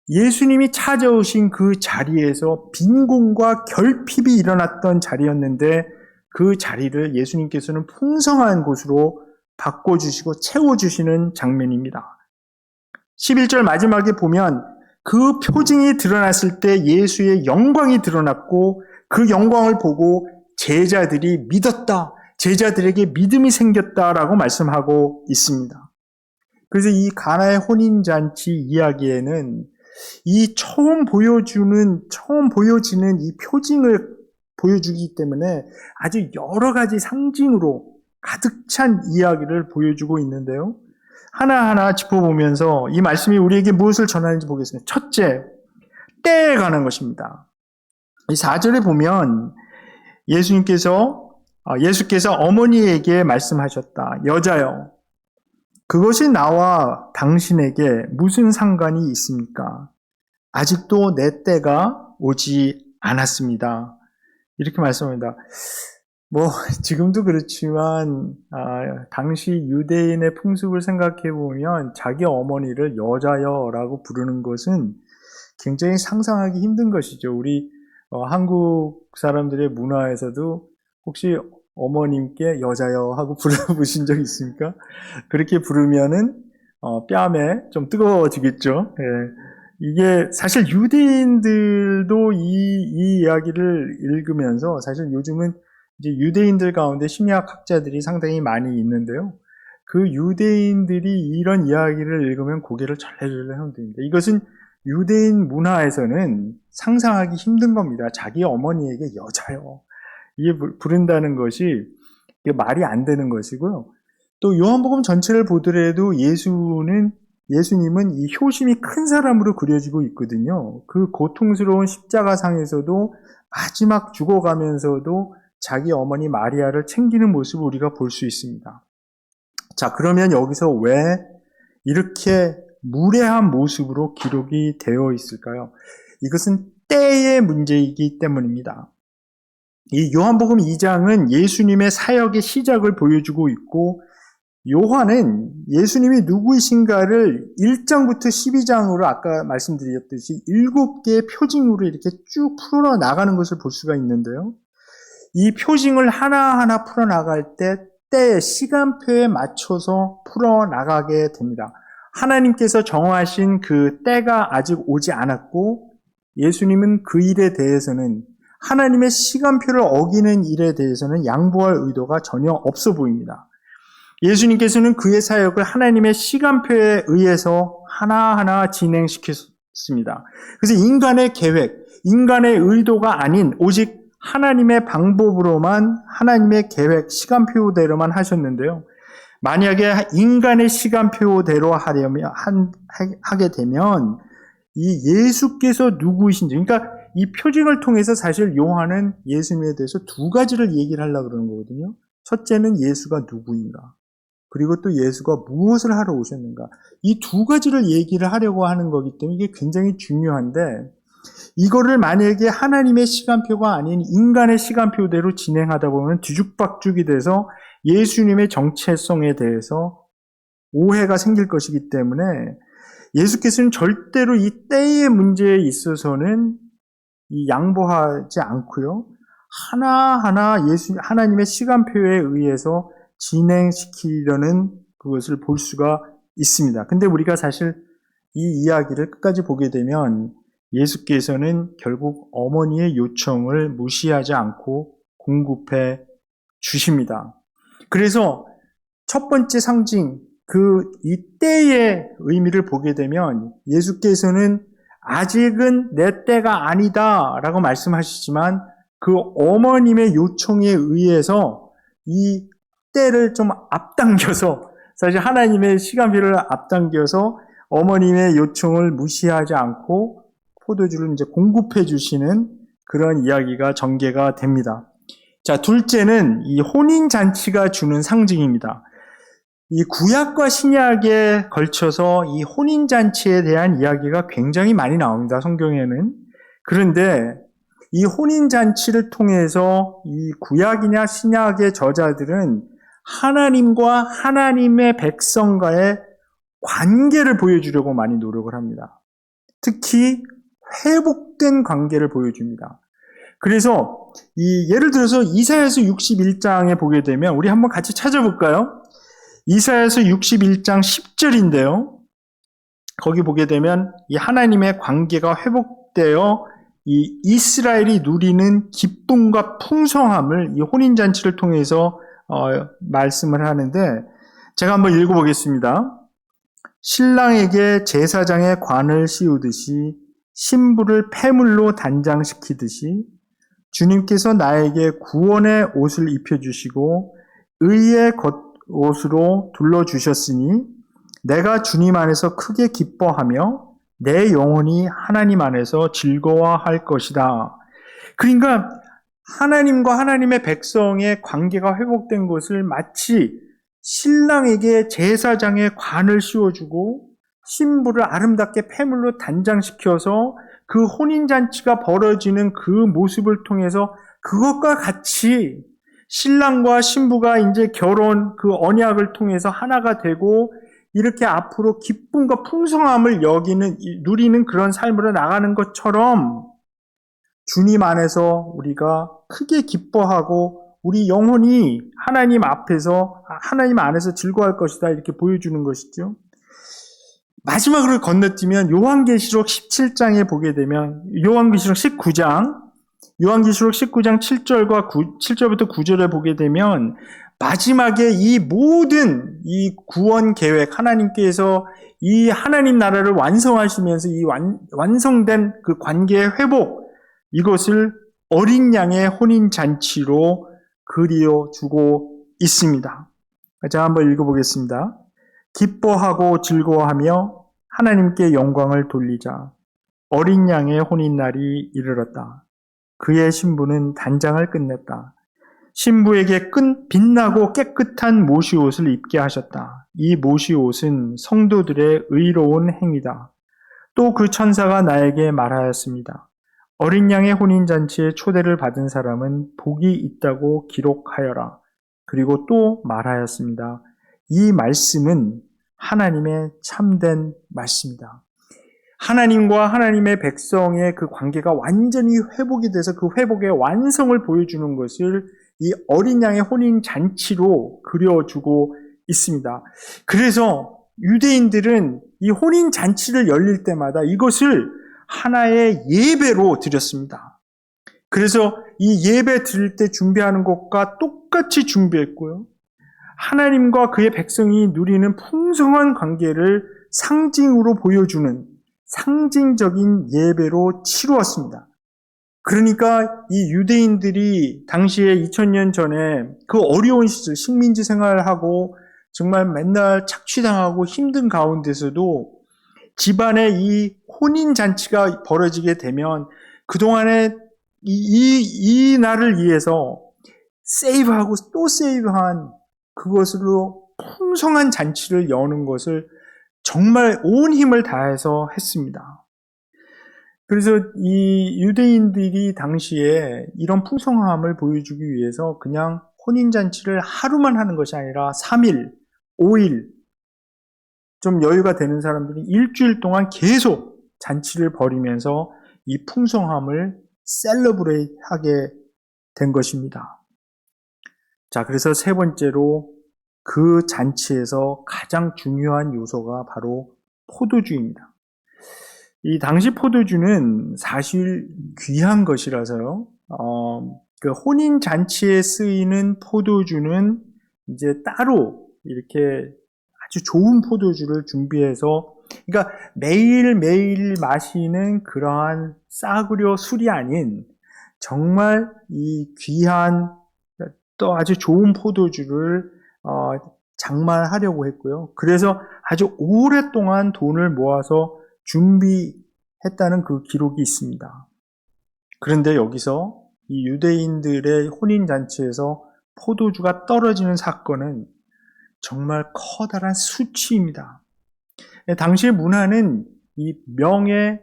예수님이 찾아오신 그 자리에서 빈곤과 결핍이 일어났던 자리였는데 그 자리를 예수님께서는 풍성한 곳으로 바꿔주시고 채워주시는 장면입니다. 11절 마지막에 보면 그 표징이 드러났을 때 예수의 영광이 드러났고 그 영광을 보고 제자들이 믿었다. 제자들에게 믿음이 생겼다라고 말씀하고 있습니다. 그래서 이 가나의 혼인잔치 이야기에는 이 처음 보여지는 이 표징을 보여주기 때문에 아주 여러 가지 상징으로 가득 찬 이야기를 보여주고 있는데요. 하나하나 짚어보면서 이 말씀이 우리에게 무엇을 전하는지 보겠습니다. 첫째, 때에 관한 것입니다. 이 4절에 보면 예수께서 어머니에게 말씀하셨다. 여자여, 그것이 나와 당신에게 무슨 상관이 있습니까? 아직도 내 때가 오지 않았습니다. 이렇게 말씀합니다. 지금도 그렇지만, 당시 유대인의 풍습을 생각해 보면 자기 어머니를 여자여라고 부르는 것은 굉장히 상상하기 힘든 것이죠. 우리 한국 사람들의 문화에서도 혹시 어머님께 여자여 하고 불러보신 적 있습니까? 그렇게 부르면은 뺨에 좀 뜨거워지겠죠. 예. 이게 사실 유대인들도 이 이야기를 읽으면서 사실 요즘은 이제 유대인들 가운데 심리학학자들이 상당히 많이 있는데요. 그 유대인들이 이런 이야기를 읽으면 고개를 절레절레 흔듭니다. 이것은 유대인 문화에서는 상상하기 힘든 겁니다. 자기 어머니에게 여자요. 이게 부른다는 것이 말이 안 되는 것이고요. 또 요한복음 전체를 보더라도 예수님은 이 효심이 큰 사람으로 그려지고 있거든요. 그 고통스러운 십자가상에서도 마지막 죽어가면서도 자기 어머니 마리아를 챙기는 모습을 우리가 볼 수 있습니다. 자, 그러면 여기서 왜 이렇게 무례한 모습으로 기록이 되어 있을까요? 이것은 때의 문제이기 때문입니다. 이 요한복음 2장은 예수님의 사역의 시작을 보여주고 있고 요한은 예수님이 누구이신가를 1장부터 12장으로 아까 말씀드렸듯이 7개의 표징으로 이렇게 쭉 풀어나가는 것을 볼 수가 있는데요. 이 표징을 하나하나 풀어나갈 때 때의 시간표에 맞춰서 풀어나가게 됩니다. 하나님께서 정하신 그 때가 아직 오지 않았고 예수님은 그 일에 대해서는 하나님의 시간표를 어기는 일에 대해서는 양보할 의도가 전혀 없어 보입니다. 예수님께서는 그의 사역을 하나님의 시간표에 의해서 하나하나 진행시켰습니다. 그래서 인간의 계획, 인간의 의도가 아닌 오직 하나님의 방법으로만 하나님의 계획, 시간표대로만 하셨는데요. 만약에 인간의 시간표대로 하게 되면 이 예수께서 누구이신지, 그러니까 이 표징을 통해서 사실 요한은 예수님에 대해서 두 가지를 얘기를 하려고 그러는 거거든요. 첫째는 예수가 누구인가, 그리고 또 예수가 무엇을 하러 오셨는가. 이 두 가지를 얘기를 하려고 하는 거기 때문에 이게 굉장히 중요한데 이거를 만약에 하나님의 시간표가 아닌 인간의 시간표대로 진행하다 보면 뒤죽박죽이 돼서 예수님의 정체성에 대해서 오해가 생길 것이기 때문에 예수께서는 절대로 이 때의 문제에 있어서는 양보하지 않고요. 하나하나 하나님의 시간표에 의해서 진행시키려는 그것을 볼 수가 있습니다. 근데 우리가 사실 이 이야기를 끝까지 보게 되면 예수께서는 결국 어머니의 요청을 무시하지 않고 공급해 주십니다. 그래서 첫 번째 상징, 이 때의 의미를 보게 되면 예수께서는 아직은 내 때가 아니다 라고 말씀하시지만 그 어머님의 요청에 의해서 이 때를 좀 앞당겨서, 사실 하나님의 시간표를 앞당겨서 어머님의 요청을 무시하지 않고 포도주를 이제 공급해 주시는 그런 이야기가 전개가 됩니다. 자, 둘째는 이 혼인잔치가 주는 상징입니다. 이 구약과 신약에 걸쳐서 이 혼인잔치에 대한 이야기가 굉장히 많이 나옵니다, 성경에는. 그런데 이 혼인잔치를 통해서 이 구약이냐 신약의 저자들은 하나님과 하나님의 백성과의 관계를 보여주려고 많이 노력을 합니다. 특히 회복된 관계를 보여줍니다. 그래서 예를 들어서 이사야서 61장에 보게 되면 우리 한번 같이 찾아볼까요? 이사야서 61장 10절인데요. 거기 보게 되면 이 하나님의 관계가 회복되어 이 이스라엘이 누리는 기쁨과 풍성함을 이 혼인잔치를 통해서 말씀을 하는데, 제가 한번 읽어보겠습니다. 신랑에게 제사장의 관을 씌우듯이 신부를 폐물로 단장시키듯이 주님께서 나에게 구원의 옷을 입혀주시고 의의 겉옷으로 둘러주셨으니 내가 주님 안에서 크게 기뻐하며 내 영혼이 하나님 안에서 즐거워할 것이다. 그러니까 하나님과 하나님의 백성의 관계가 회복된 것을 마치 신랑에게 제사장의 관을 씌워주고 신부를 아름답게 폐물로 단장시켜서 그 혼인잔치가 벌어지는 그 모습을 통해서 그것과 같이 신랑과 신부가 이제 결혼 그 언약을 통해서 하나가 되고 이렇게 앞으로 기쁨과 풍성함을 누리는 그런 삶으로 나가는 것처럼 주님 안에서 우리가 크게 기뻐하고 우리 영혼이 하나님 앞에서, 하나님 안에서 즐거워할 것이다 이렇게 보여주는 것이죠. 마지막으로 건너뛰면 요한계시록 17장에 보게 되면 요한계시록 19장 7절부터 9절에 보게 되면 마지막에 이 모든 이 구원 계획, 하나님께서 이 하나님 나라를 완성하시면서 이 완성된 그 관계의 회복, 이것을 어린 양의 혼인잔치로 그려주고 있습니다. 자, 한번 읽어보겠습니다. 기뻐하고 즐거워하며 하나님께 영광을 돌리자. 어린 양의 혼인날이 이르렀다. 그의 신부는 단장을 끝냈다. 신부에게 빛나고 깨끗한 모시옷을 입게 하셨다. 이 모시옷은 성도들의 의로운 행위다. 또 그 천사가 나에게 말하였습니다. 어린 양의 혼인잔치에 초대를 받은 사람은 복이 있다고 기록하여라. 그리고 또 말하였습니다. 이 말씀은 하나님의 참된 말씀이다. 하나님과 하나님의 백성의 그 관계가 완전히 회복이 돼서 그 회복의 완성을 보여주는 것을 이 어린 양의 혼인잔치로 그려주고 있습니다. 그래서 유대인들은 이 혼인잔치를 열릴 때마다 이것을 하나의 예배로 드렸습니다. 그래서 이 예배 드릴 때 준비하는 것과 똑같이 준비했고요. 하나님과 그의 백성이 누리는 풍성한 관계를 상징으로 보여주는 상징적인 예배로 치루었습니다. 그러니까 이 유대인들이 당시에 2000년 전에 그 어려운 시절 식민지 생활하고 정말 맨날 착취당하고 힘든 가운데서도 집안에 이 혼인잔치가 벌어지게 되면 그동안에 이 날을 위해서 세이브하고 또 세이브한 그것으로 풍성한 잔치를 여는 것을 정말 온 힘을 다해서 했습니다. 그래서 이 유대인들이 당시에 이런 풍성함을 보여주기 위해서 그냥 혼인잔치를 하루만 하는 것이 아니라 3일, 5일, 좀 여유가 되는 사람들이 일주일 동안 계속 잔치를 벌이면서 이 풍성함을 셀러브레이트 하게 된 것입니다. 자, 그래서 세 번째로 그 잔치에서 가장 중요한 요소가 바로 포도주입니다. 이 당시 포도주는 사실 귀한 것이라서요. 그 혼인 잔치에 쓰이는 포도주는 이제 따로 이렇게 아주 좋은 포도주를 준비해서, 그러니까 매일매일 마시는 그러한 싸구려 술이 아닌 정말 이 귀한 또 아주 좋은 포도주를 장만하려고 했고요. 그래서 아주 오랫동안 돈을 모아서 준비했다는 그 기록이 있습니다. 그런데 여기서 이 유대인들의 혼인잔치에서 포도주가 떨어지는 사건은 정말 커다란 수치입니다. 당시의 문화는 이 명예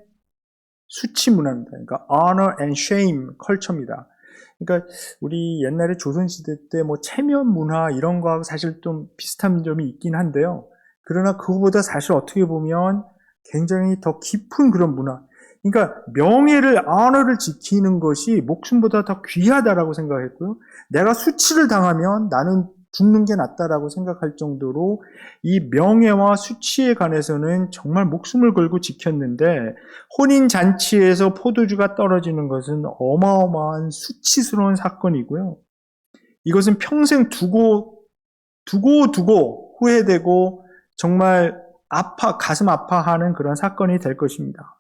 수치 문화입니다. 그러니까 honor and shame 컬처입니다. 그러니까 우리 옛날에 조선시대 때 뭐 체면 문화 이런 거하고 사실 좀 비슷한 점이 있긴 한데요. 그러나 그거보다 사실 어떻게 보면 굉장히 더 깊은 그런 문화. 그러니까 명예를, honor를 지키는 것이 목숨보다 더 귀하다라고 생각했고요. 내가 수치를 당하면 나는 죽는 게 낫다라고 생각할 정도로 이 명예와 수치에 관해서는 정말 목숨을 걸고 지켰는데, 혼인잔치에서 포도주가 떨어지는 것은 어마어마한 수치스러운 사건이고요. 이것은 평생 두고 후회되고 정말 가슴 아파하는 그런 사건이 될 것입니다.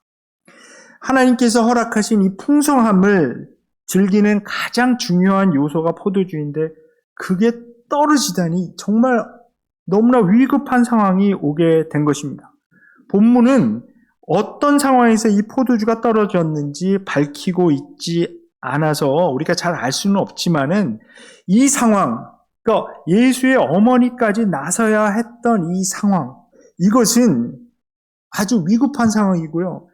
하나님께서 허락하신 이 풍성함을 즐기는 가장 중요한 요소가 포도주인데 그게 떨어지다니 정말 너무나 위급한 상황이 오게 된 것입니다. 본문은 어떤 상황에서 이 포도주가 떨어졌는지 밝히고 있지 않아서 우리가 잘 알 수는 없지만은 이 상황, 그러니까 예수의 어머니까지 나서야 했던 이 상황, 이것은 아주 위급한 상황이고요.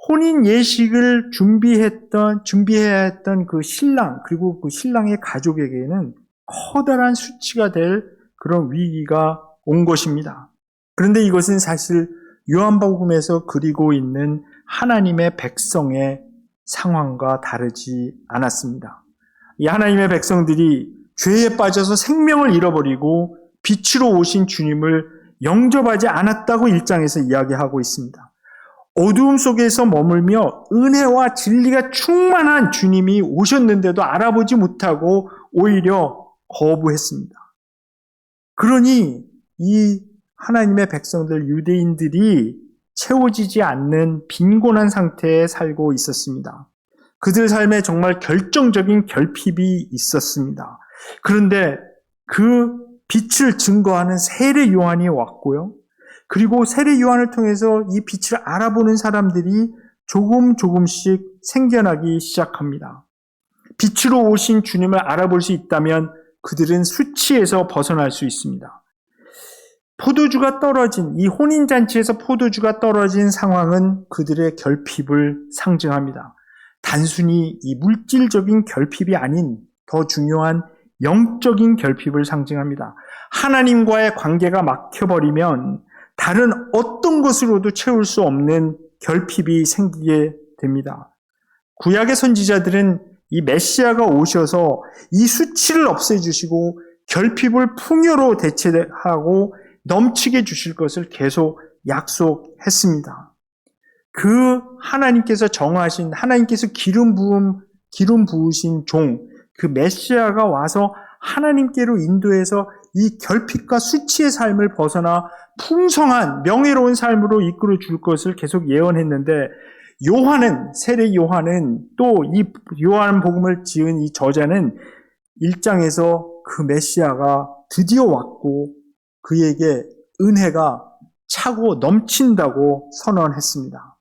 혼인 예식을 준비해야 했던 그 신랑, 그리고 그 신랑의 가족에게는 커다란 수치가 될 그런 위기가 온 것입니다. 그런데 이것은 사실 요한복음에서 그리고 있는 하나님의 백성의 상황과 다르지 않았습니다. 이 하나님의 백성들이 죄에 빠져서 생명을 잃어버리고 빛으로 오신 주님을 영접하지 않았다고 1장에서 이야기하고 있습니다. 어두움 속에서 머물며 은혜와 진리가 충만한 주님이 오셨는데도 알아보지 못하고 오히려 거부했습니다. 그러니 이 하나님의 백성들, 유대인들이 채워지지 않는 빈곤한 상태에 살고 있었습니다. 그들 삶에 정말 결정적인 결핍이 있었습니다. 그런데 그 빛을 증거하는 세례 요한이 왔고요. 그리고 세례 요한을 통해서 이 빛을 알아보는 사람들이 조금씩 생겨나기 시작합니다. 빛으로 오신 주님을 알아볼 수 있다면 그들은 수치에서 벗어날 수 있습니다. 포도주가 떨어진, 이 혼인잔치에서 포도주가 떨어진 상황은 그들의 결핍을 상징합니다. 단순히 이 물질적인 결핍이 아닌 더 중요한 영적인 결핍을 상징합니다. 하나님과의 관계가 막혀버리면 다른 어떤 것으로도 채울 수 없는 결핍이 생기게 됩니다. 구약의 선지자들은 이 메시아가 오셔서 이 수치를 없애주시고 결핍을 풍요로 대체하고 넘치게 주실 것을 계속 약속했습니다. 그 하나님께서 정하신, 하나님께서 기름 부으신 종, 그 메시아가 와서 하나님께로 인도해서 이 결핍과 수치의 삶을 벗어나 풍성한 명예로운 삶으로 이끌어 줄 것을 계속 예언했는데, 세례 요한은 또 이 요한복음을 지은 이 저자는 1장에서 그 메시아가 드디어 왔고 그에게 은혜가 차고 넘친다고 선언했습니다.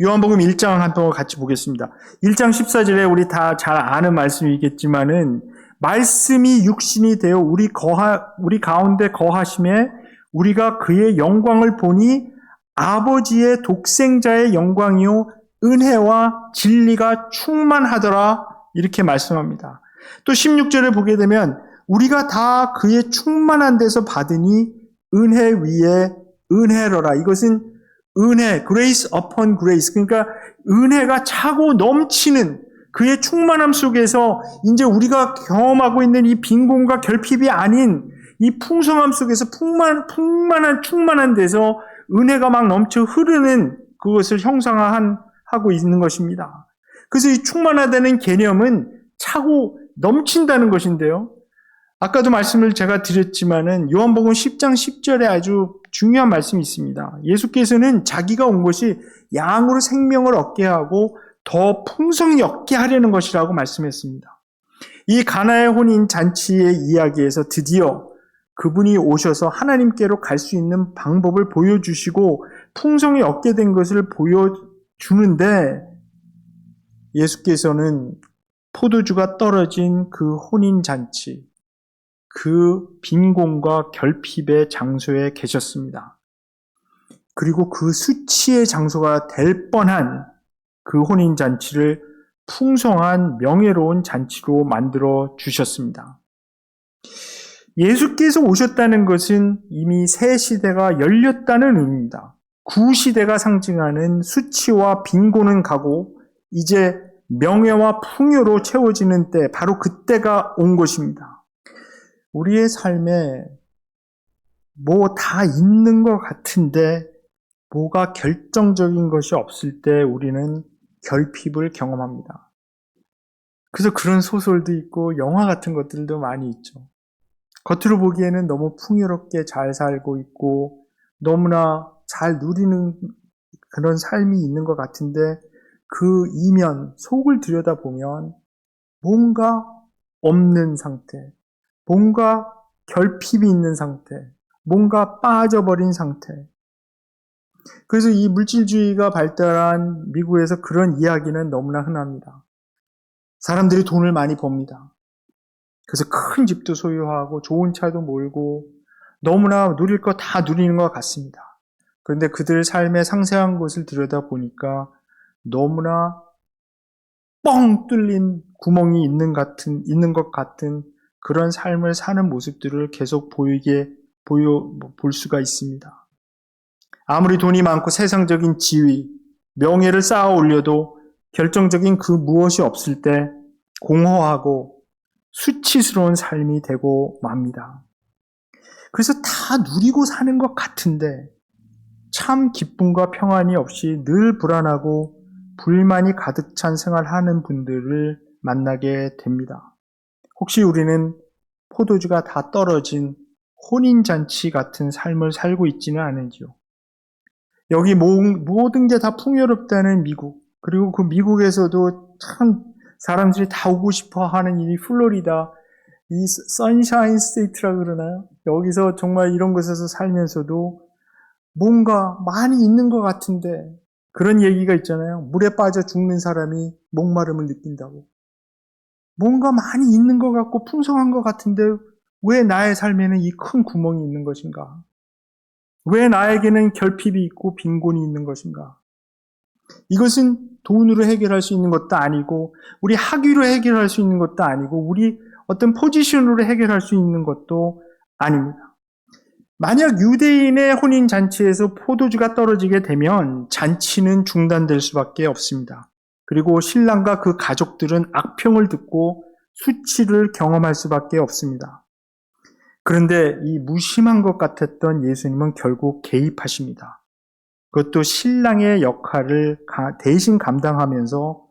요한복음 1장 한번 같이 보겠습니다. 1장 14절에 우리 다 잘 아는 말씀이겠지만은, 말씀이 육신이 되어 우리 가운데 거하심에 우리가 그의 영광을 보니 아버지의 독생자의 영광이요 은혜와 진리가 충만하더라, 이렇게 말씀합니다. 또 16절을 보게 되면 우리가 다 그의 충만한 데서 받으니 은혜 위에 은혜로라. 이것은 은혜, grace upon grace, 그러니까 은혜가 차고 넘치는 그의 충만함 속에서 이제 우리가 경험하고 있는 이 빈곤과 결핍이 아닌 이 풍성함 속에서 충만한 데서 은혜가 막 넘쳐 흐르는 그것을 형상화하고 있는 것입니다. 그래서 이 충만하다는 개념은 차고 넘친다는 것인데요. 아까도 말씀을 제가 드렸지만은 요한복음 10장 10절에 아주 중요한 말씀이 있습니다. 예수께서는 자기가 온 것이 양으로 생명을 얻게 하고 더 풍성히 얻게 하려는 것이라고 말씀했습니다. 이 가나의 혼인 잔치의 이야기에서 드디어 그분이 오셔서 하나님께로 갈 수 있는 방법을 보여주시고 풍성히 얻게 된 것을 보여주는데, 예수께서는 포도주가 떨어진 그 혼인 잔치, 그 빈곤과 결핍의 장소에 계셨습니다. 그리고 그 수치의 장소가 될 뻔한 그 혼인 잔치를 풍성한 명예로운 잔치로 만들어 주셨습니다. 예수께서 오셨다는 것은 이미 새 시대가 열렸다는 의미입니다. 구시대가 상징하는 수치와 빈곤은 가고 이제 명예와 풍요로 채워지는 때, 바로 그때가 온 것입니다. 우리의 삶에 뭐 다 있는 것 같은데 뭐가 결정적인 것이 없을 때 우리는 결핍을 경험합니다. 그래서 그런 소설도 있고 영화 같은 것들도 많이 있죠. 겉으로 보기에는 너무 풍요롭게 잘 살고 있고 너무나 잘 누리는 그런 삶이 있는 것 같은데, 그 이면, 속을 들여다보면 뭔가 없는 상태, 뭔가 결핍이 있는 상태, 뭔가 빠져버린 상태. 그래서 이 물질주의가 발달한 미국에서 그런 이야기는 너무나 흔합니다. 사람들이 돈을 많이 법니다. 그래서 큰 집도 소유하고 좋은 차도 몰고 너무나 누릴 거 다 누리는 것 같습니다. 그런데 그들 삶의 상세한 것을 들여다보니까 너무나 뻥 뚫린 구멍이 있는 것 같은 그런 삶을 사는 모습들을 계속 볼 수가 있습니다. 아무리 돈이 많고 세상적인 지위, 명예를 쌓아 올려도 결정적인 그 무엇이 없을 때 공허하고 수치스러운 삶이 되고 맙니다. 그래서 다 누리고 사는 것 같은데 참 기쁨과 평안이 없이 늘 불안하고 불만이 가득 찬 생활하는 분들을 만나게 됩니다. 혹시 우리는 포도주가 다 떨어진 혼인잔치 같은 삶을 살고 있지는 않은지요? 여기 모든 게 다 풍요롭다는 미국, 그리고 그 미국에서도 참 사람들이 다 오고 싶어 하는 이 플로리다, 이 선샤인 스테이트라 그러나요? 여기서 정말 이런 곳에서 살면서도 뭔가 많이 있는 것 같은데, 그런 얘기가 있잖아요. 물에 빠져 죽는 사람이 목마름을 느낀다고. 뭔가 많이 있는 것 같고 풍성한 것 같은데 왜 나의 삶에는 이 큰 구멍이 있는 것인가? 왜 나에게는 결핍이 있고 빈곤이 있는 것인가? 이것은 돈으로 해결할 수 있는 것도 아니고 우리 학위로 해결할 수 있는 것도 아니고 우리 어떤 포지션으로 해결할 수 있는 것도 아닙니다. 만약 유대인의 혼인잔치에서 포도주가 떨어지게 되면 잔치는 중단될 수밖에 없습니다. 그리고 신랑과 그 가족들은 악평을 듣고 수치를 경험할 수밖에 없습니다. 그런데 이 무심한 것 같았던 예수님은 결국 개입하십니다. 그것도 신랑의 역할을 대신 감당하면서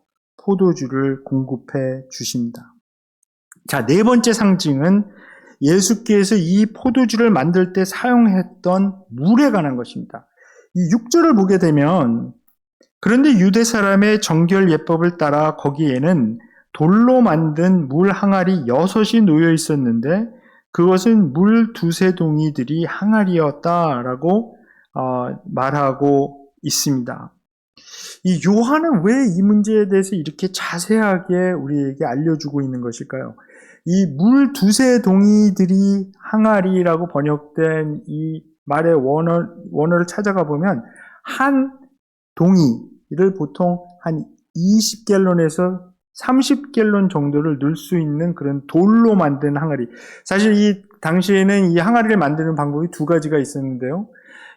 포도주를 공급해 주십니다. 자, 네 번째 상징은 예수께서 이 포도주를 만들 때 사용했던 물에 관한 것입니다. 이 6절을 보게 되면, 그런데 유대 사람의 정결 예법을 따라 거기에는 돌로 만든 물 항아리 6이 놓여 있었는데 그것은 물 두세 동이들이 항아리였다라고 말하고 있습니다. 이 요한은 왜 이 문제에 대해서 이렇게 자세하게 우리에게 알려주고 있는 것일까요? 이 물 두세 동이들이 항아리라고 번역된 이 말의 원어를 찾아가 보면 한 동이를 보통 한 20갤론에서 30갤론 정도를 넣을 수 있는 그런 돌로 만든 항아리. 사실 이 당시에는 이 항아리를 만드는 방법이 두 가지가 있었는데요.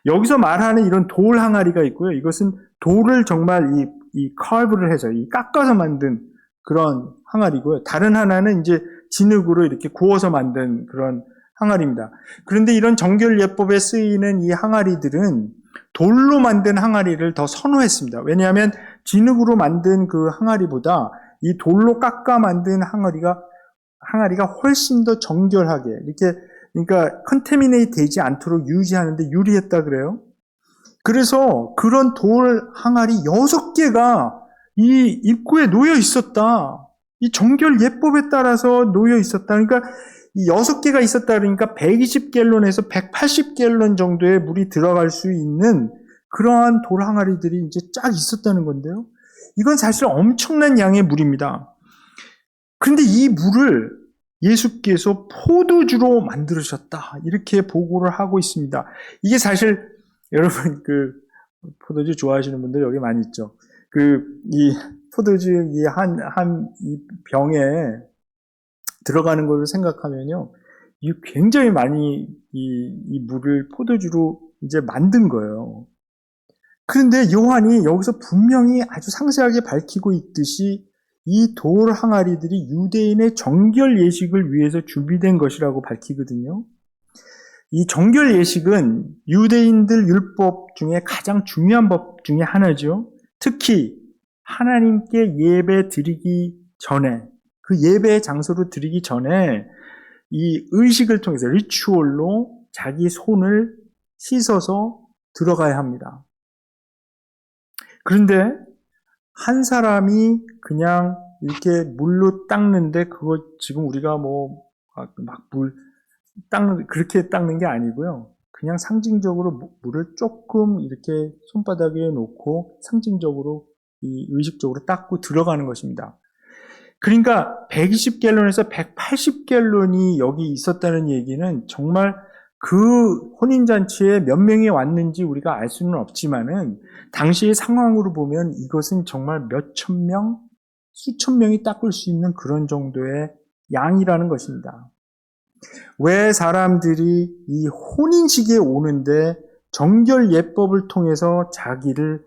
여기서 말하는 이런 돌 항아리가 있고요. 이것은 돌을 정말 이 커브를 해서 깎아서 만든 그런 항아리고요. 다른 하나는 이제 진흙으로 이렇게 구워서 만든 그런 항아리입니다. 그런데 이런 정결 예법에 쓰이는 이 항아리들은 돌로 만든 항아리를 더 선호했습니다. 왜냐하면 진흙으로 만든 그 항아리보다 이 돌로 깎아 만든 항아리가 훨씬 더 정결하게 이렇게 그러니까 컨테미네이트 되지 않도록 유지하는데 유리했다 그래요. 그래서 그런 돌 항아리 6개가 이 입구에 놓여 있었다. 이 정결 예법에 따라서 놓여 있었다. 그러니까 이 6개가 있었다 그러니까 120갤론에서 180갤론 정도의 물이 들어갈 수 있는 그러한 돌 항아리들이 이제 쫙 있었다는 건데요. 이건 사실 엄청난 양의 물입니다. 그런데 이 물을 예수께서 포도주로 만들으셨다. 이렇게 보고를 하고 있습니다. 이게 사실 여러분 포도주 좋아하시는 분들 여기 많이 있죠. 이 포도주 이 병에 들어가는 것을 생각하면요. 이 굉장히 많이 이 물을 포도주로 이제 만든 거예요. 그런데 요한이 여기서 분명히 아주 상세하게 밝히고 있듯이 이 돌 항아리들이 유대인의 정결 예식을 위해서 준비된 것이라고 밝히거든요. 이 정결 예식은 유대인들 율법 중에 가장 중요한 법 중에 하나죠. 특히 하나님께 예배 드리기 전에 그 예배 장소로 드리기 전에 이 의식을 통해서 리추얼로 자기 손을 씻어서 들어가야 합니다. 그런데 한 사람이 그냥 이렇게 물로 닦는데 그거 지금 우리가 막 물 그렇게 닦는 게 아니고요. 그냥 상징적으로 물을 조금 이렇게 손바닥에 놓고 상징적으로 이 의식적으로 닦고 들어가는 것입니다. 그러니까 120갤론에서 180갤론이 여기 있었다는 얘기는 정말 그 혼인잔치에 몇 명이 왔는지 우리가 알 수는 없지만은 당시의 상황으로 보면 이것은 정말 몇천 명, 수천 명이 닦을 수 있는 그런 정도의 양이라는 것입니다. 왜 사람들이 이 혼인식에 오는데 정결 예법을 통해서 자기를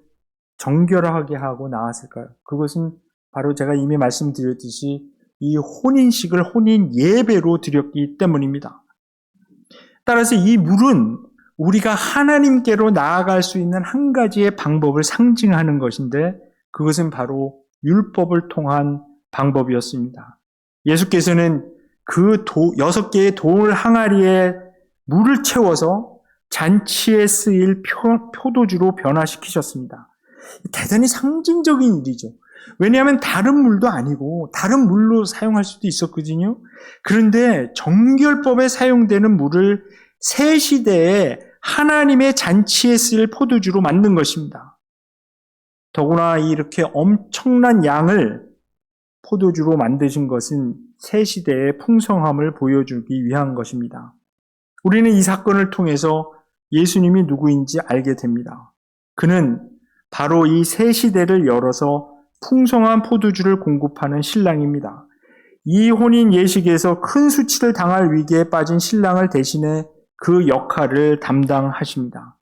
정결하게 하고 나왔을까요? 그것은 바로 제가 이미 말씀드렸듯이 이 혼인식을 혼인 예배로 드렸기 때문입니다. 따라서 이 물은 우리가 하나님께로 나아갈 수 있는 한 가지의 방법을 상징하는 것인데 그것은 바로 율법을 통한 방법이었습니다. 예수께서는 그 6개의 돌 항아리에 물을 채워서 잔치에 쓰일 포도주로 변화시키셨습니다. 대단히 상징적인 일이죠. 왜냐하면 다른 물도 아니고 다른 물로 사용할 수도 있었거든요. 그런데 정결법에 사용되는 물을 새 시대에 하나님의 잔치에 쓰일 포도주로 만든 것입니다. 더구나 이렇게 엄청난 양을 포도주로 만드신 것은 새 시대의 풍성함을 보여주기 위한 것입니다. 우리는 이 사건을 통해서 예수님이 누구인지 알게 됩니다. 그는 바로 이 새 시대를 열어서 풍성한 포도주를 공급하는 신랑입니다. 이 혼인 예식에서 큰 수치를 당할 위기에 빠진 신랑을 대신해 그 역할을 담당하십니다.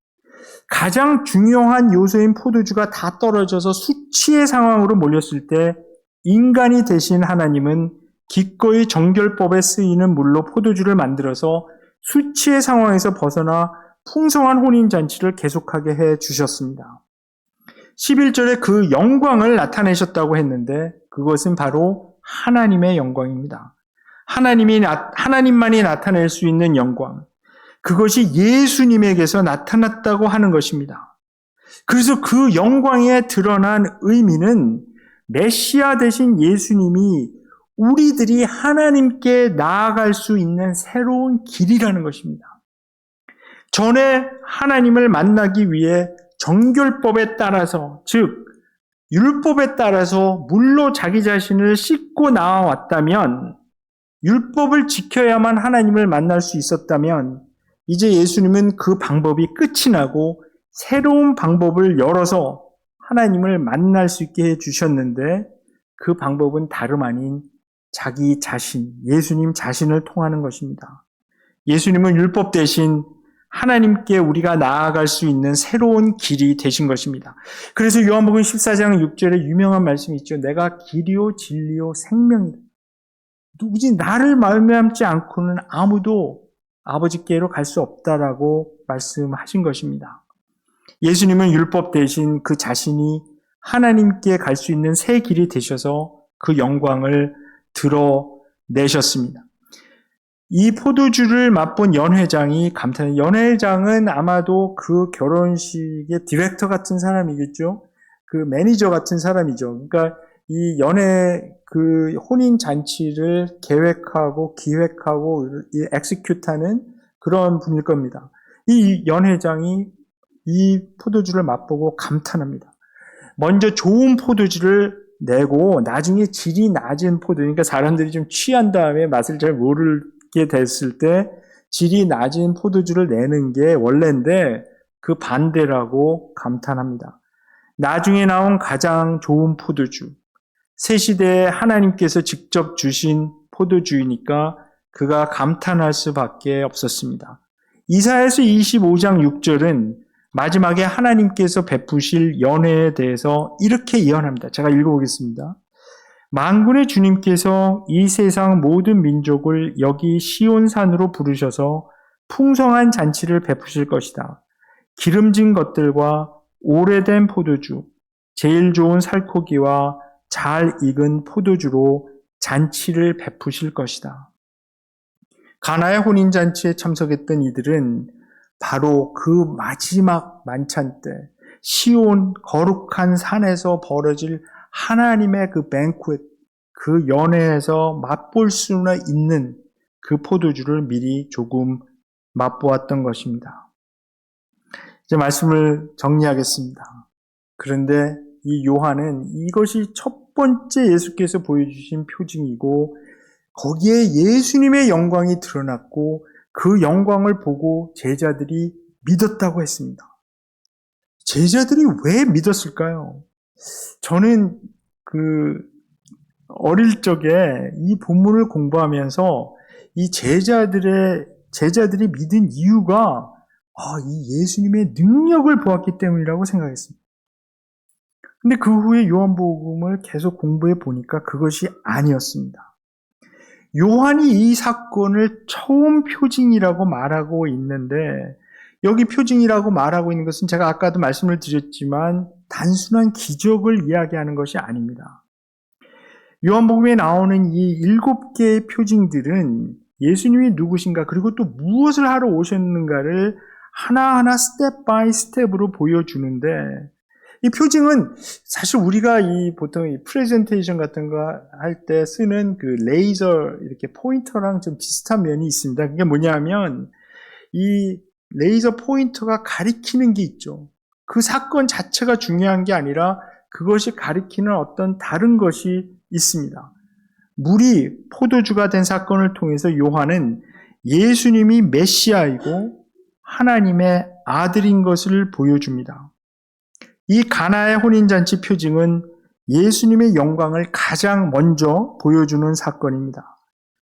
가장 중요한 요소인 포도주가 다 떨어져서 수치의 상황으로 몰렸을 때 인간이 되신 하나님은 기꺼이 정결법에 쓰이는 물로 포도주를 만들어서 수치의 상황에서 벗어나 풍성한 혼인잔치를 계속하게 해 주셨습니다. 11절에 그 영광을 나타내셨다고 했는데 그것은 바로 하나님의 영광입니다. 하나님만이 나타낼 수 있는 영광. 그것이 예수님에게서 나타났다고 하는 것입니다. 그래서 그 영광에 드러난 의미는 메시아 되신 예수님이 우리들이 하나님께 나아갈 수 있는 새로운 길이라는 것입니다. 전에 하나님을 만나기 위해 정결법에 따라서, 즉 율법에 따라서 물로 자기 자신을 씻고 나와왔다면, 율법을 지켜야만 하나님을 만날 수 있었다면 이제 예수님은 그 방법이 끝이 나고 새로운 방법을 열어서 하나님을 만날 수 있게 해주셨는데 그 방법은 다름 아닌 자기 자신, 예수님 자신을 통하는 것입니다. 예수님은 율법 대신 하나님께 우리가 나아갈 수 있는 새로운 길이 되신 것입니다. 그래서 요한복음 14장 6절에 유명한 말씀이 있죠. 내가 길이요 진리요 생명이다. 누구지 나를 말미암지 않고는 아무도 아버지께로 갈 수 없다라고 말씀하신 것입니다. 예수님은 율법 대신 그 자신이 하나님께 갈 수 있는 새 길이 되셔서 그 영광을 드러내셨습니다. 이 포도주를 맛본 연회장이 감탄해. 연회장은 아마도 그 결혼식의 디렉터 같은 사람이겠죠. 그 매니저 같은 사람이죠. 그러니까 이 그 혼인 잔치를 계획하고 기획하고 이 엑시큐트하는 그런 분일 겁니다. 이 연회장이 이 포도주를 맛보고 감탄합니다. 먼저 좋은 포도주를 내고 나중에 질이 낮은 포도, 그러니까 사람들이 좀 취한 다음에 맛을 잘 모르게 됐을 때 질이 낮은 포도주를 내는 게 원래인데 그 반대라고 감탄합니다. 나중에 나온 가장 좋은 포도주, 새 시대에 하나님께서 직접 주신 포도주이니까 그가 감탄할 수밖에 없었습니다. 이사야서 25장 6절은 마지막에 하나님께서 베푸실 연회에 대해서 이렇게 예언합니다. 제가 읽어보겠습니다. 만군의 주님께서 이 세상 모든 민족을 여기 시온산으로 부르셔서 풍성한 잔치를 베푸실 것이다. 기름진 것들과 오래된 포도주, 제일 좋은 살코기와 잘 익은 포도주로 잔치를 베푸실 것이다. 가나의 혼인잔치에 참석했던 이들은 바로 그 마지막 만찬 때 시온 거룩한 산에서 벌어질 하나님의 그 뱅쿠엣, 그 연회에서 맛볼 수나 있는 그 포도주를 미리 조금 맛보았던 것입니다. 이제 말씀을 정리하겠습니다. 그런데 이 요한은 이것이 첫 번째 예수께서 보여주신 표징이고 거기에 예수님의 영광이 드러났고 그 영광을 보고 제자들이 믿었다고 했습니다. 제자들이 왜 믿었을까요? 저는 어릴 적에 이 본문을 공부하면서 이 제자들이 믿은 이유가 이 예수님의 능력을 보았기 때문이라고 생각했습니다. 근데 그 후에 요한복음을 계속 공부해 보니까 그것이 아니었습니다. 요한이 이 사건을 처음 표징이라고 말하고 있는데 여기 표징이라고 말하고 있는 것은 제가 아까도 말씀을 드렸지만 단순한 기적을 이야기하는 것이 아닙니다. 요한복음에 나오는 이 7개의 표징들은 예수님이 누구신가 그리고 또 무엇을 하러 오셨는가를 하나하나 스텝 바이 스텝으로 보여주는데 이 표징은 사실 우리가 보통 이 프레젠테이션 같은 거 할 때 쓰는 그 레이저 이렇게 포인터랑 좀 비슷한 면이 있습니다. 그게 뭐냐면 이 레이저 포인터가 가리키는 게 있죠. 그 사건 자체가 중요한 게 아니라 그것이 가리키는 어떤 다른 것이 있습니다. 물이 포도주가 된 사건을 통해서 요한은 예수님이 메시아이고 하나님의 아들인 것을 보여줍니다. 이 가나의 혼인잔치 표징은 예수님의 영광을 가장 먼저 보여주는 사건입니다.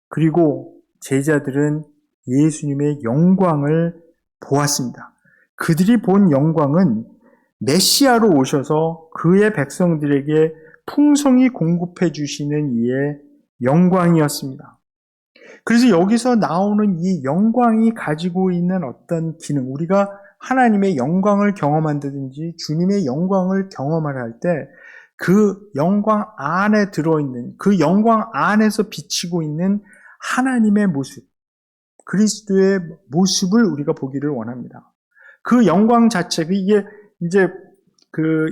그리고 제자들은 예수님의 영광을 보았습니다. 그들이 본 영광은 메시아로 오셔서 그의 백성들에게 풍성히 공급해 주시는 이의 영광이었습니다. 그래서 여기서 나오는 이 영광이 가지고 있는 어떤 기능, 우리가 하나님의 영광을 경험한다든지 주님의 영광을 경험을 할 때 그 영광 안에 들어있는, 그 영광 안에서 비치고 있는 하나님의 모습, 그리스도의 모습을 우리가 보기를 원합니다. 그 영광 자체, 이게 이제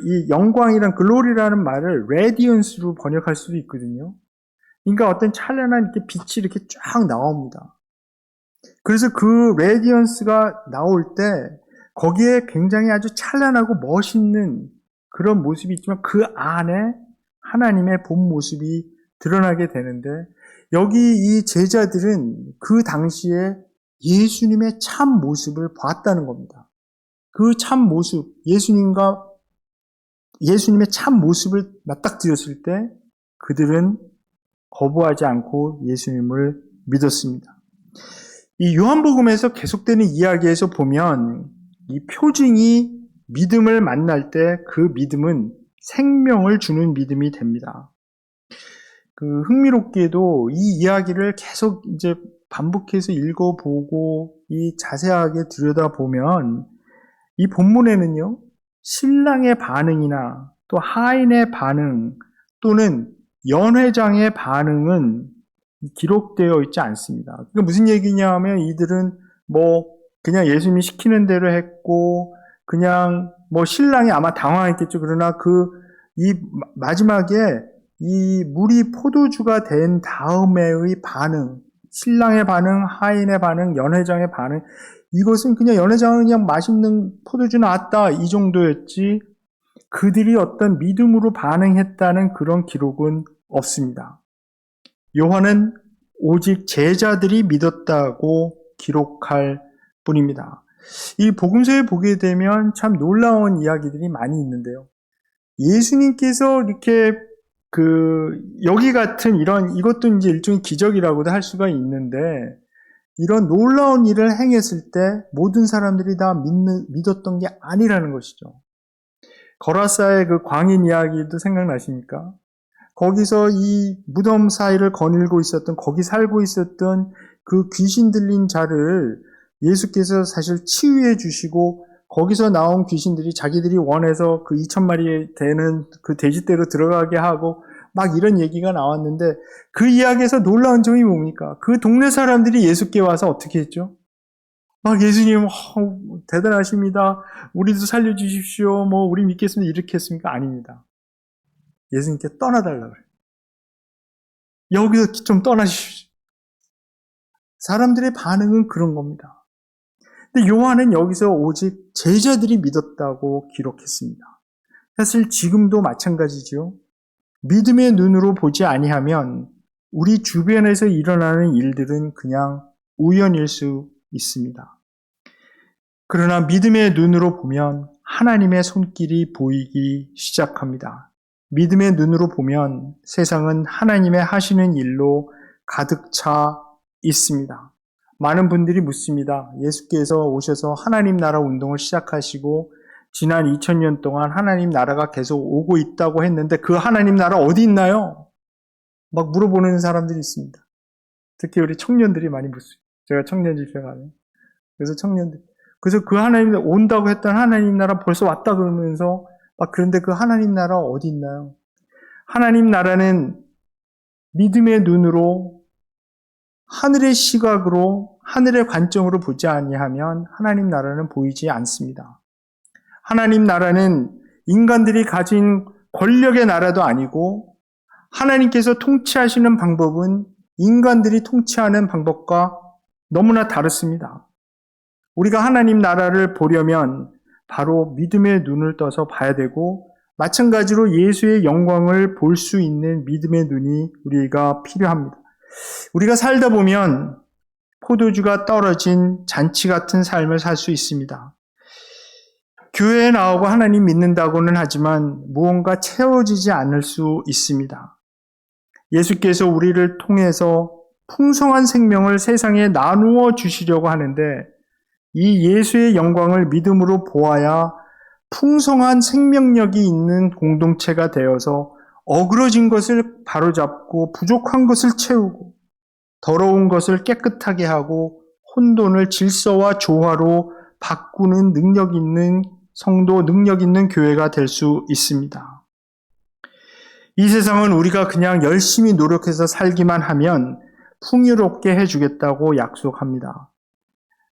이 영광이란 글로리라는 말을 레디언스로 번역할 수도 있거든요. 그러니까 어떤 찬란한 이렇게 빛이 이렇게 쫙 나옵니다. 그래서 그 레디언스가 나올 때 거기에 굉장히 아주 찬란하고 멋있는 그런 모습이 있지만 그 안에 하나님의 본 모습이 드러나게 되는데 여기 이 제자들은 그 당시에 예수님의 참 모습을 봤다는 겁니다. 그 참 모습, 예수님의 참 모습을 맞닥뜨렸을 때 그들은 거부하지 않고 예수님을 믿었습니다. 이 요한복음에서 계속되는 이야기에서 보면 이 표징이 믿음을 만날 때 그 믿음은 생명을 주는 믿음이 됩니다. 흥미롭게도 이 이야기를 계속 이제 반복해서 읽어보고 이 자세하게 들여다보면 이 본문에는요, 신랑의 반응이나 또 하인의 반응 또는 연회장의 반응은 기록되어 있지 않습니다. 그러니까 무슨 얘기냐 하면 이들은 그냥 예수님이 시키는 대로 했고, 그냥 신랑이 아마 당황했겠죠. 그러나 이 마지막에 이 물이 포도주가 된 다음에의 반응, 신랑의 반응, 하인의 반응, 연회장의 반응, 이것은 그냥 연회장은 그냥 맛있는 포도주 나왔다 이 정도였지, 그들이 어떤 믿음으로 반응했다는 그런 기록은 없습니다. 요한은 오직 제자들이 믿었다고 기록할 뿐입니다. 이 복음서에 보게 되면 참 놀라운 이야기들이 많이 있는데요. 예수님께서 이렇게 여기 같은 이것도 이제 일종의 기적이라고도 할 수가 있는데, 이런 놀라운 일을 행했을 때 모든 사람들이 다 믿었던 게 아니라는 것이죠. 거라사의 그 광인 이야기도 생각나십니까? 거기서 이 무덤 사이를 거닐고 있었던, 거기 살고 있었던 그 귀신 들린 자를 예수께서 사실 치유해 주시고, 거기서 나온 귀신들이 자기들이 원해서 그 2,000마리 되는 그 돼지떼로 들어가게 하고 막 이런 얘기가 나왔는데, 그 이야기에서 놀라운 점이 뭡니까? 그 동네 사람들이 예수께 와서 어떻게 했죠? 막 예수님 대단하십니다. 우리도 살려주십시오. 우리 믿겠습니다. 이렇게 했습니까? 아닙니다. 예수님께 떠나달라고 그래요. 여기서 좀 떠나십시오. 사람들의 반응은 그런 겁니다. 근데 요한은 여기서 오직 제자들이 믿었다고 기록했습니다. 사실 지금도 마찬가지죠. 믿음의 눈으로 보지 아니하면 우리 주변에서 일어나는 일들은 그냥 우연일 수 있습니다. 그러나 믿음의 눈으로 보면 하나님의 손길이 보이기 시작합니다. 믿음의 눈으로 보면 세상은 하나님의 하시는 일로 가득 차 있습니다. 많은 분들이 묻습니다. 예수께서 오셔서 하나님 나라 운동을 시작하시고 지난 2000년 동안 하나님 나라가 계속 오고 있다고 했는데 그 하나님 나라 어디 있나요? 막 물어보는 사람들이 있습니다. 특히 우리 청년들이 많이 묻습니다. 제가 청년 집회 가면. 그래서 그 하나님 온다고 했던 하나님 나라 벌써 왔다 그러면서 그런데 그 하나님 나라 어디 있나요? 하나님 나라는 믿음의 눈으로 하늘의 시각으로 하늘의 관점으로 보지 아니하면 하나님 나라는 보이지 않습니다. 하나님 나라는 인간들이 가진 권력의 나라도 아니고 하나님께서 통치하시는 방법은 인간들이 통치하는 방법과 너무나 다릅니다. 우리가 하나님 나라를 보려면 바로 믿음의 눈을 떠서 봐야 되고 마찬가지로 예수의 영광을 볼 수 있는 믿음의 눈이 우리가 필요합니다. 우리가 살다 보면 포도주가 떨어진 잔치 같은 삶을 살 수 있습니다. 교회에 나오고 하나님 믿는다고는 하지만 무언가 채워지지 않을 수 있습니다. 예수께서 우리를 통해서 풍성한 생명을 세상에 나누어 주시려고 하는데 이 예수의 영광을 믿음으로 보아야 풍성한 생명력이 있는 공동체가 되어서 어그러진 것을 바로잡고 부족한 것을 채우고 더러운 것을 깨끗하게 하고 혼돈을 질서와 조화로 바꾸는 능력 있는 성도, 능력 있는 교회가 될 수 있습니다. 이 세상은 우리가 그냥 열심히 노력해서 살기만 하면 풍요롭게 해주겠다고 약속합니다.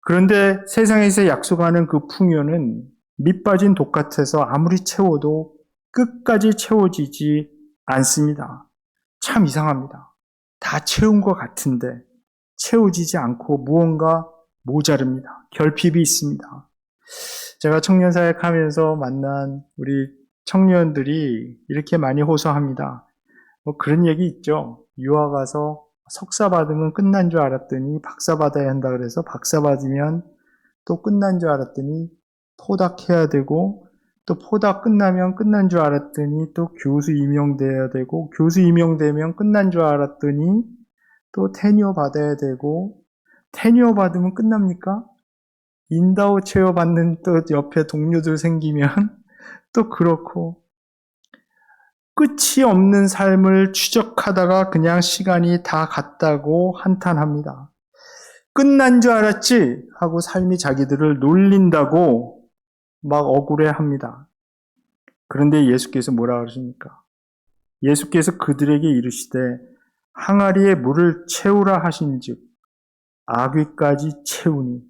그런데 세상에서 약속하는 그 풍요는 밑 빠진 독 같아서 아무리 채워도 끝까지 채워지지 않습니다. 참 이상합니다. 다 채운 것 같은데 채워지지 않고 무언가 모자릅니다. 결핍이 있습니다. 제가 청년사역 하면서 만난 우리 청년들이 이렇게 많이 호소합니다. 그런 얘기 있죠. 유학 가서 석사 받으면 끝난 줄 알았더니 박사 받아야 한다 그래서 박사 받으면 또 끝난 줄 알았더니 포닥해야 되고 또 포닥 끝나면 끝난 줄 알았더니 또 교수 임용돼야 되고 교수 임용되면 끝난 줄 알았더니 또 테니어 받아야 되고 테니어 받으면 끝납니까? 인다우 체어 받는 또 옆에 동료들 생기면 또 그렇고 끝이 없는 삶을 추적하다가 그냥 시간이 다 갔다고 한탄합니다. 끝난 줄 알았지 하고 삶이 자기들을 놀린다고 막 억울해합니다. 그런데 예수께서 뭐라 그러십니까? 예수께서 그들에게 이르시되 항아리에 물을 채우라 하신즉 아귀까지 채우니,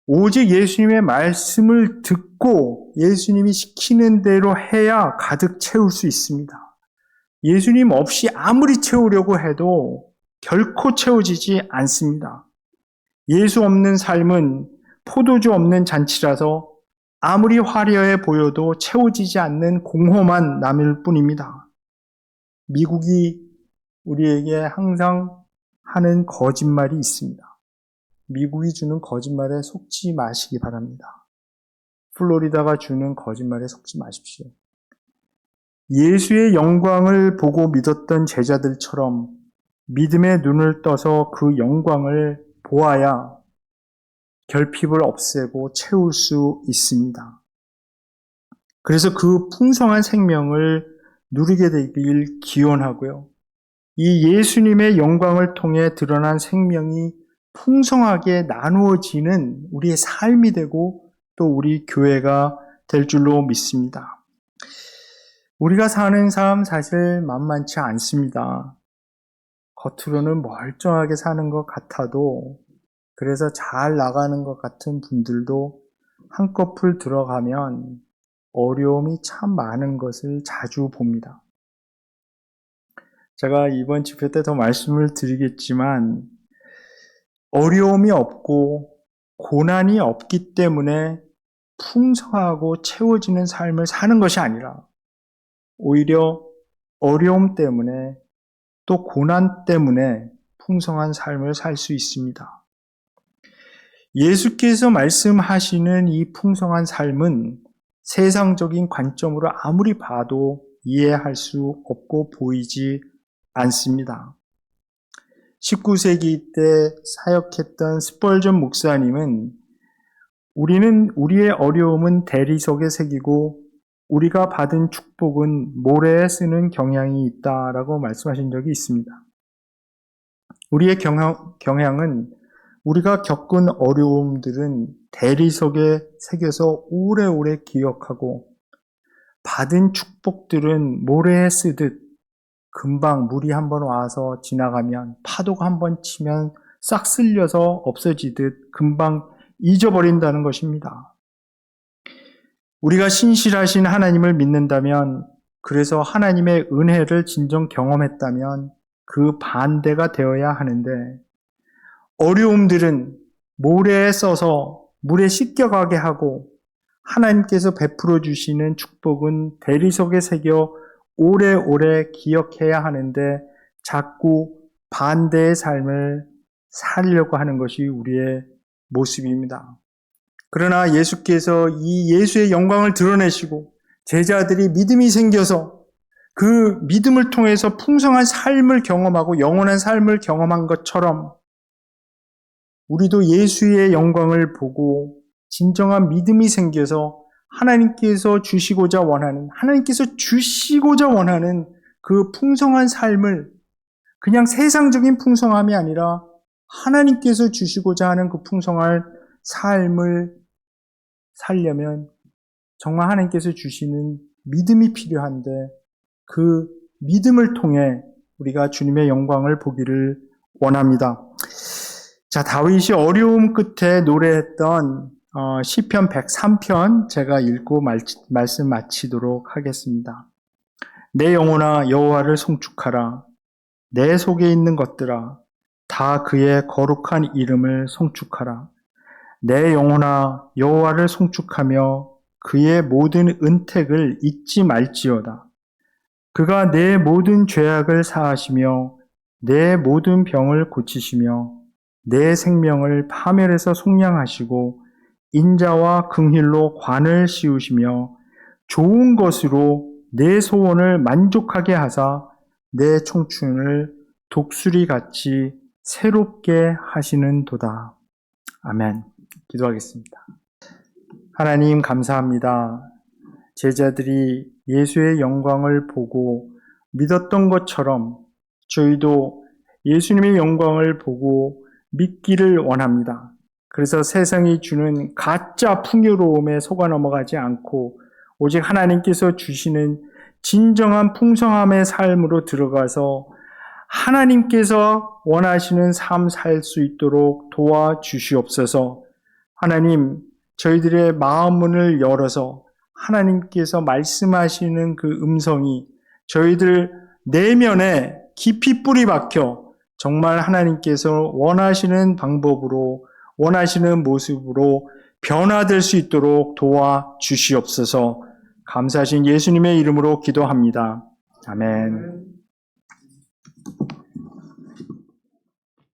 오직 예수님의 말씀을 듣고 예수님이 시키는 대로 해야 가득 채울 수 있습니다. 예수님 없이 아무리 채우려고 해도 결코 채워지지 않습니다. 예수 없는 삶은 포도주 없는 잔치라서 아무리 화려해 보여도 채워지지 않는 공허만 남을 뿐입니다. 미국이 우리에게 항상 하는 거짓말이 있습니다. 미국이 주는 거짓말에 속지 마시기 바랍니다. 플로리다가 주는 거짓말에 속지 마십시오. 예수의 영광을 보고 믿었던 제자들처럼 믿음의 눈을 떠서 그 영광을 보아야 결핍을 없애고 채울 수 있습니다. 그래서 그 풍성한 생명을 누리게 되길 기원하고요. 이 예수님의 영광을 통해 드러난 생명이 풍성하게 나누어지는 우리의 삶이 되고 또 우리 교회가 될 줄로 믿습니다. 우리가 사는 삶 사실 만만치 않습니다. 겉으로는 멀쩡하게 사는 것 같아도, 그래서 잘 나가는 것 같은 분들도 한꺼풀 들어가면 어려움이 참 많은 것을 자주 봅니다. 제가 이번 집회 때 더 말씀을 드리겠지만, 어려움이 없고 고난이 없기 때문에 풍성하고 채워지는 삶을 사는 것이 아니라 오히려 어려움 때문에 또 고난 때문에 풍성한 삶을 살 수 있습니다. 예수께서 말씀하시는 이 풍성한 삶은 세상적인 관점으로 아무리 봐도 이해할 수 없고 보이지 않습니다. 19세기 때 사역했던 스펄전 목사님은 우리의 어려움은 대리석에 새기고 우리가 받은 축복은 모래에 쓰는 경향이 있다라고 말씀하신 적이 있습니다. 우리의 경향은 우리가 겪은 어려움들은 대리석에 새겨서 오래오래 기억하고, 받은 축복들은 모래에 쓰듯 금방 물이 한번 와서 지나가면, 파도가 한번 치면 싹 쓸려서 없어지듯 금방 잊어버린다는 것입니다. 우리가 신실하신 하나님을 믿는다면, 그래서 하나님의 은혜를 진정 경험했다면 그 반대가 되어야 하는데, 어려움들은 모래에 써서 물에 씻겨가게 하고, 하나님께서 베풀어 주시는 축복은 대리석에 새겨 오래오래 기억해야 하는데 자꾸 반대의 삶을 살려고 하는 것이 우리의 모습입니다. 그러나 예수께서 이 예수의 영광을 드러내시고 제자들이 믿음이 생겨서 그 믿음을 통해서 풍성한 삶을 경험하고 영원한 삶을 경험한 것처럼, 우리도 예수의 영광을 보고 진정한 믿음이 생겨서 하나님께서 주시고자 원하는 그 풍성한 삶을, 그냥 세상적인 풍성함이 아니라 하나님께서 주시고자 하는 그 풍성한 삶을 살려면 정말 하나님께서 주시는 믿음이 필요한데, 그 믿음을 통해 우리가 주님의 영광을 보기를 원합니다. 자, 다윗이 어려움 끝에 노래했던 시편 103편 제가 읽고 말씀 마치도록 하겠습니다. 내 영혼아 여호와를 송축하라. 내 속에 있는 것들아 다 그의 거룩한 이름을 송축하라. 내 영혼아 여호와를 송축하며 그의 모든 은택을 잊지 말지어다. 그가 내 모든 죄악을 사하시며 내 모든 병을 고치시며 내 생명을 파멸에서 속량하시고 인자와 긍휼로 관을 씌우시며 좋은 것으로 내 소원을 만족하게 하사 내 청춘을 독수리같이 새롭게 하시는도다. 아멘. 기도하겠습니다. 하나님 감사합니다. 제자들이 예수의 영광을 보고 믿었던 것처럼 저희도 예수님의 영광을 보고 믿기를 원합니다. 그래서 세상이 주는 가짜 풍요로움에 속아 넘어가지 않고 오직 하나님께서 주시는 진정한 풍성함의 삶으로 들어가서 하나님께서 원하시는 삶 살 수 있도록 도와주시옵소서. 하나님, 저희들의 마음 문을 열어서 하나님께서 말씀하시는 그 음성이 저희들 내면에 깊이 뿌리 박혀 정말 하나님께서 원하시는 방법으로, 원하시는 모습으로 변화될 수 있도록 도와주시옵소서. 감사하신 예수님의 이름으로 기도합니다. 아멘.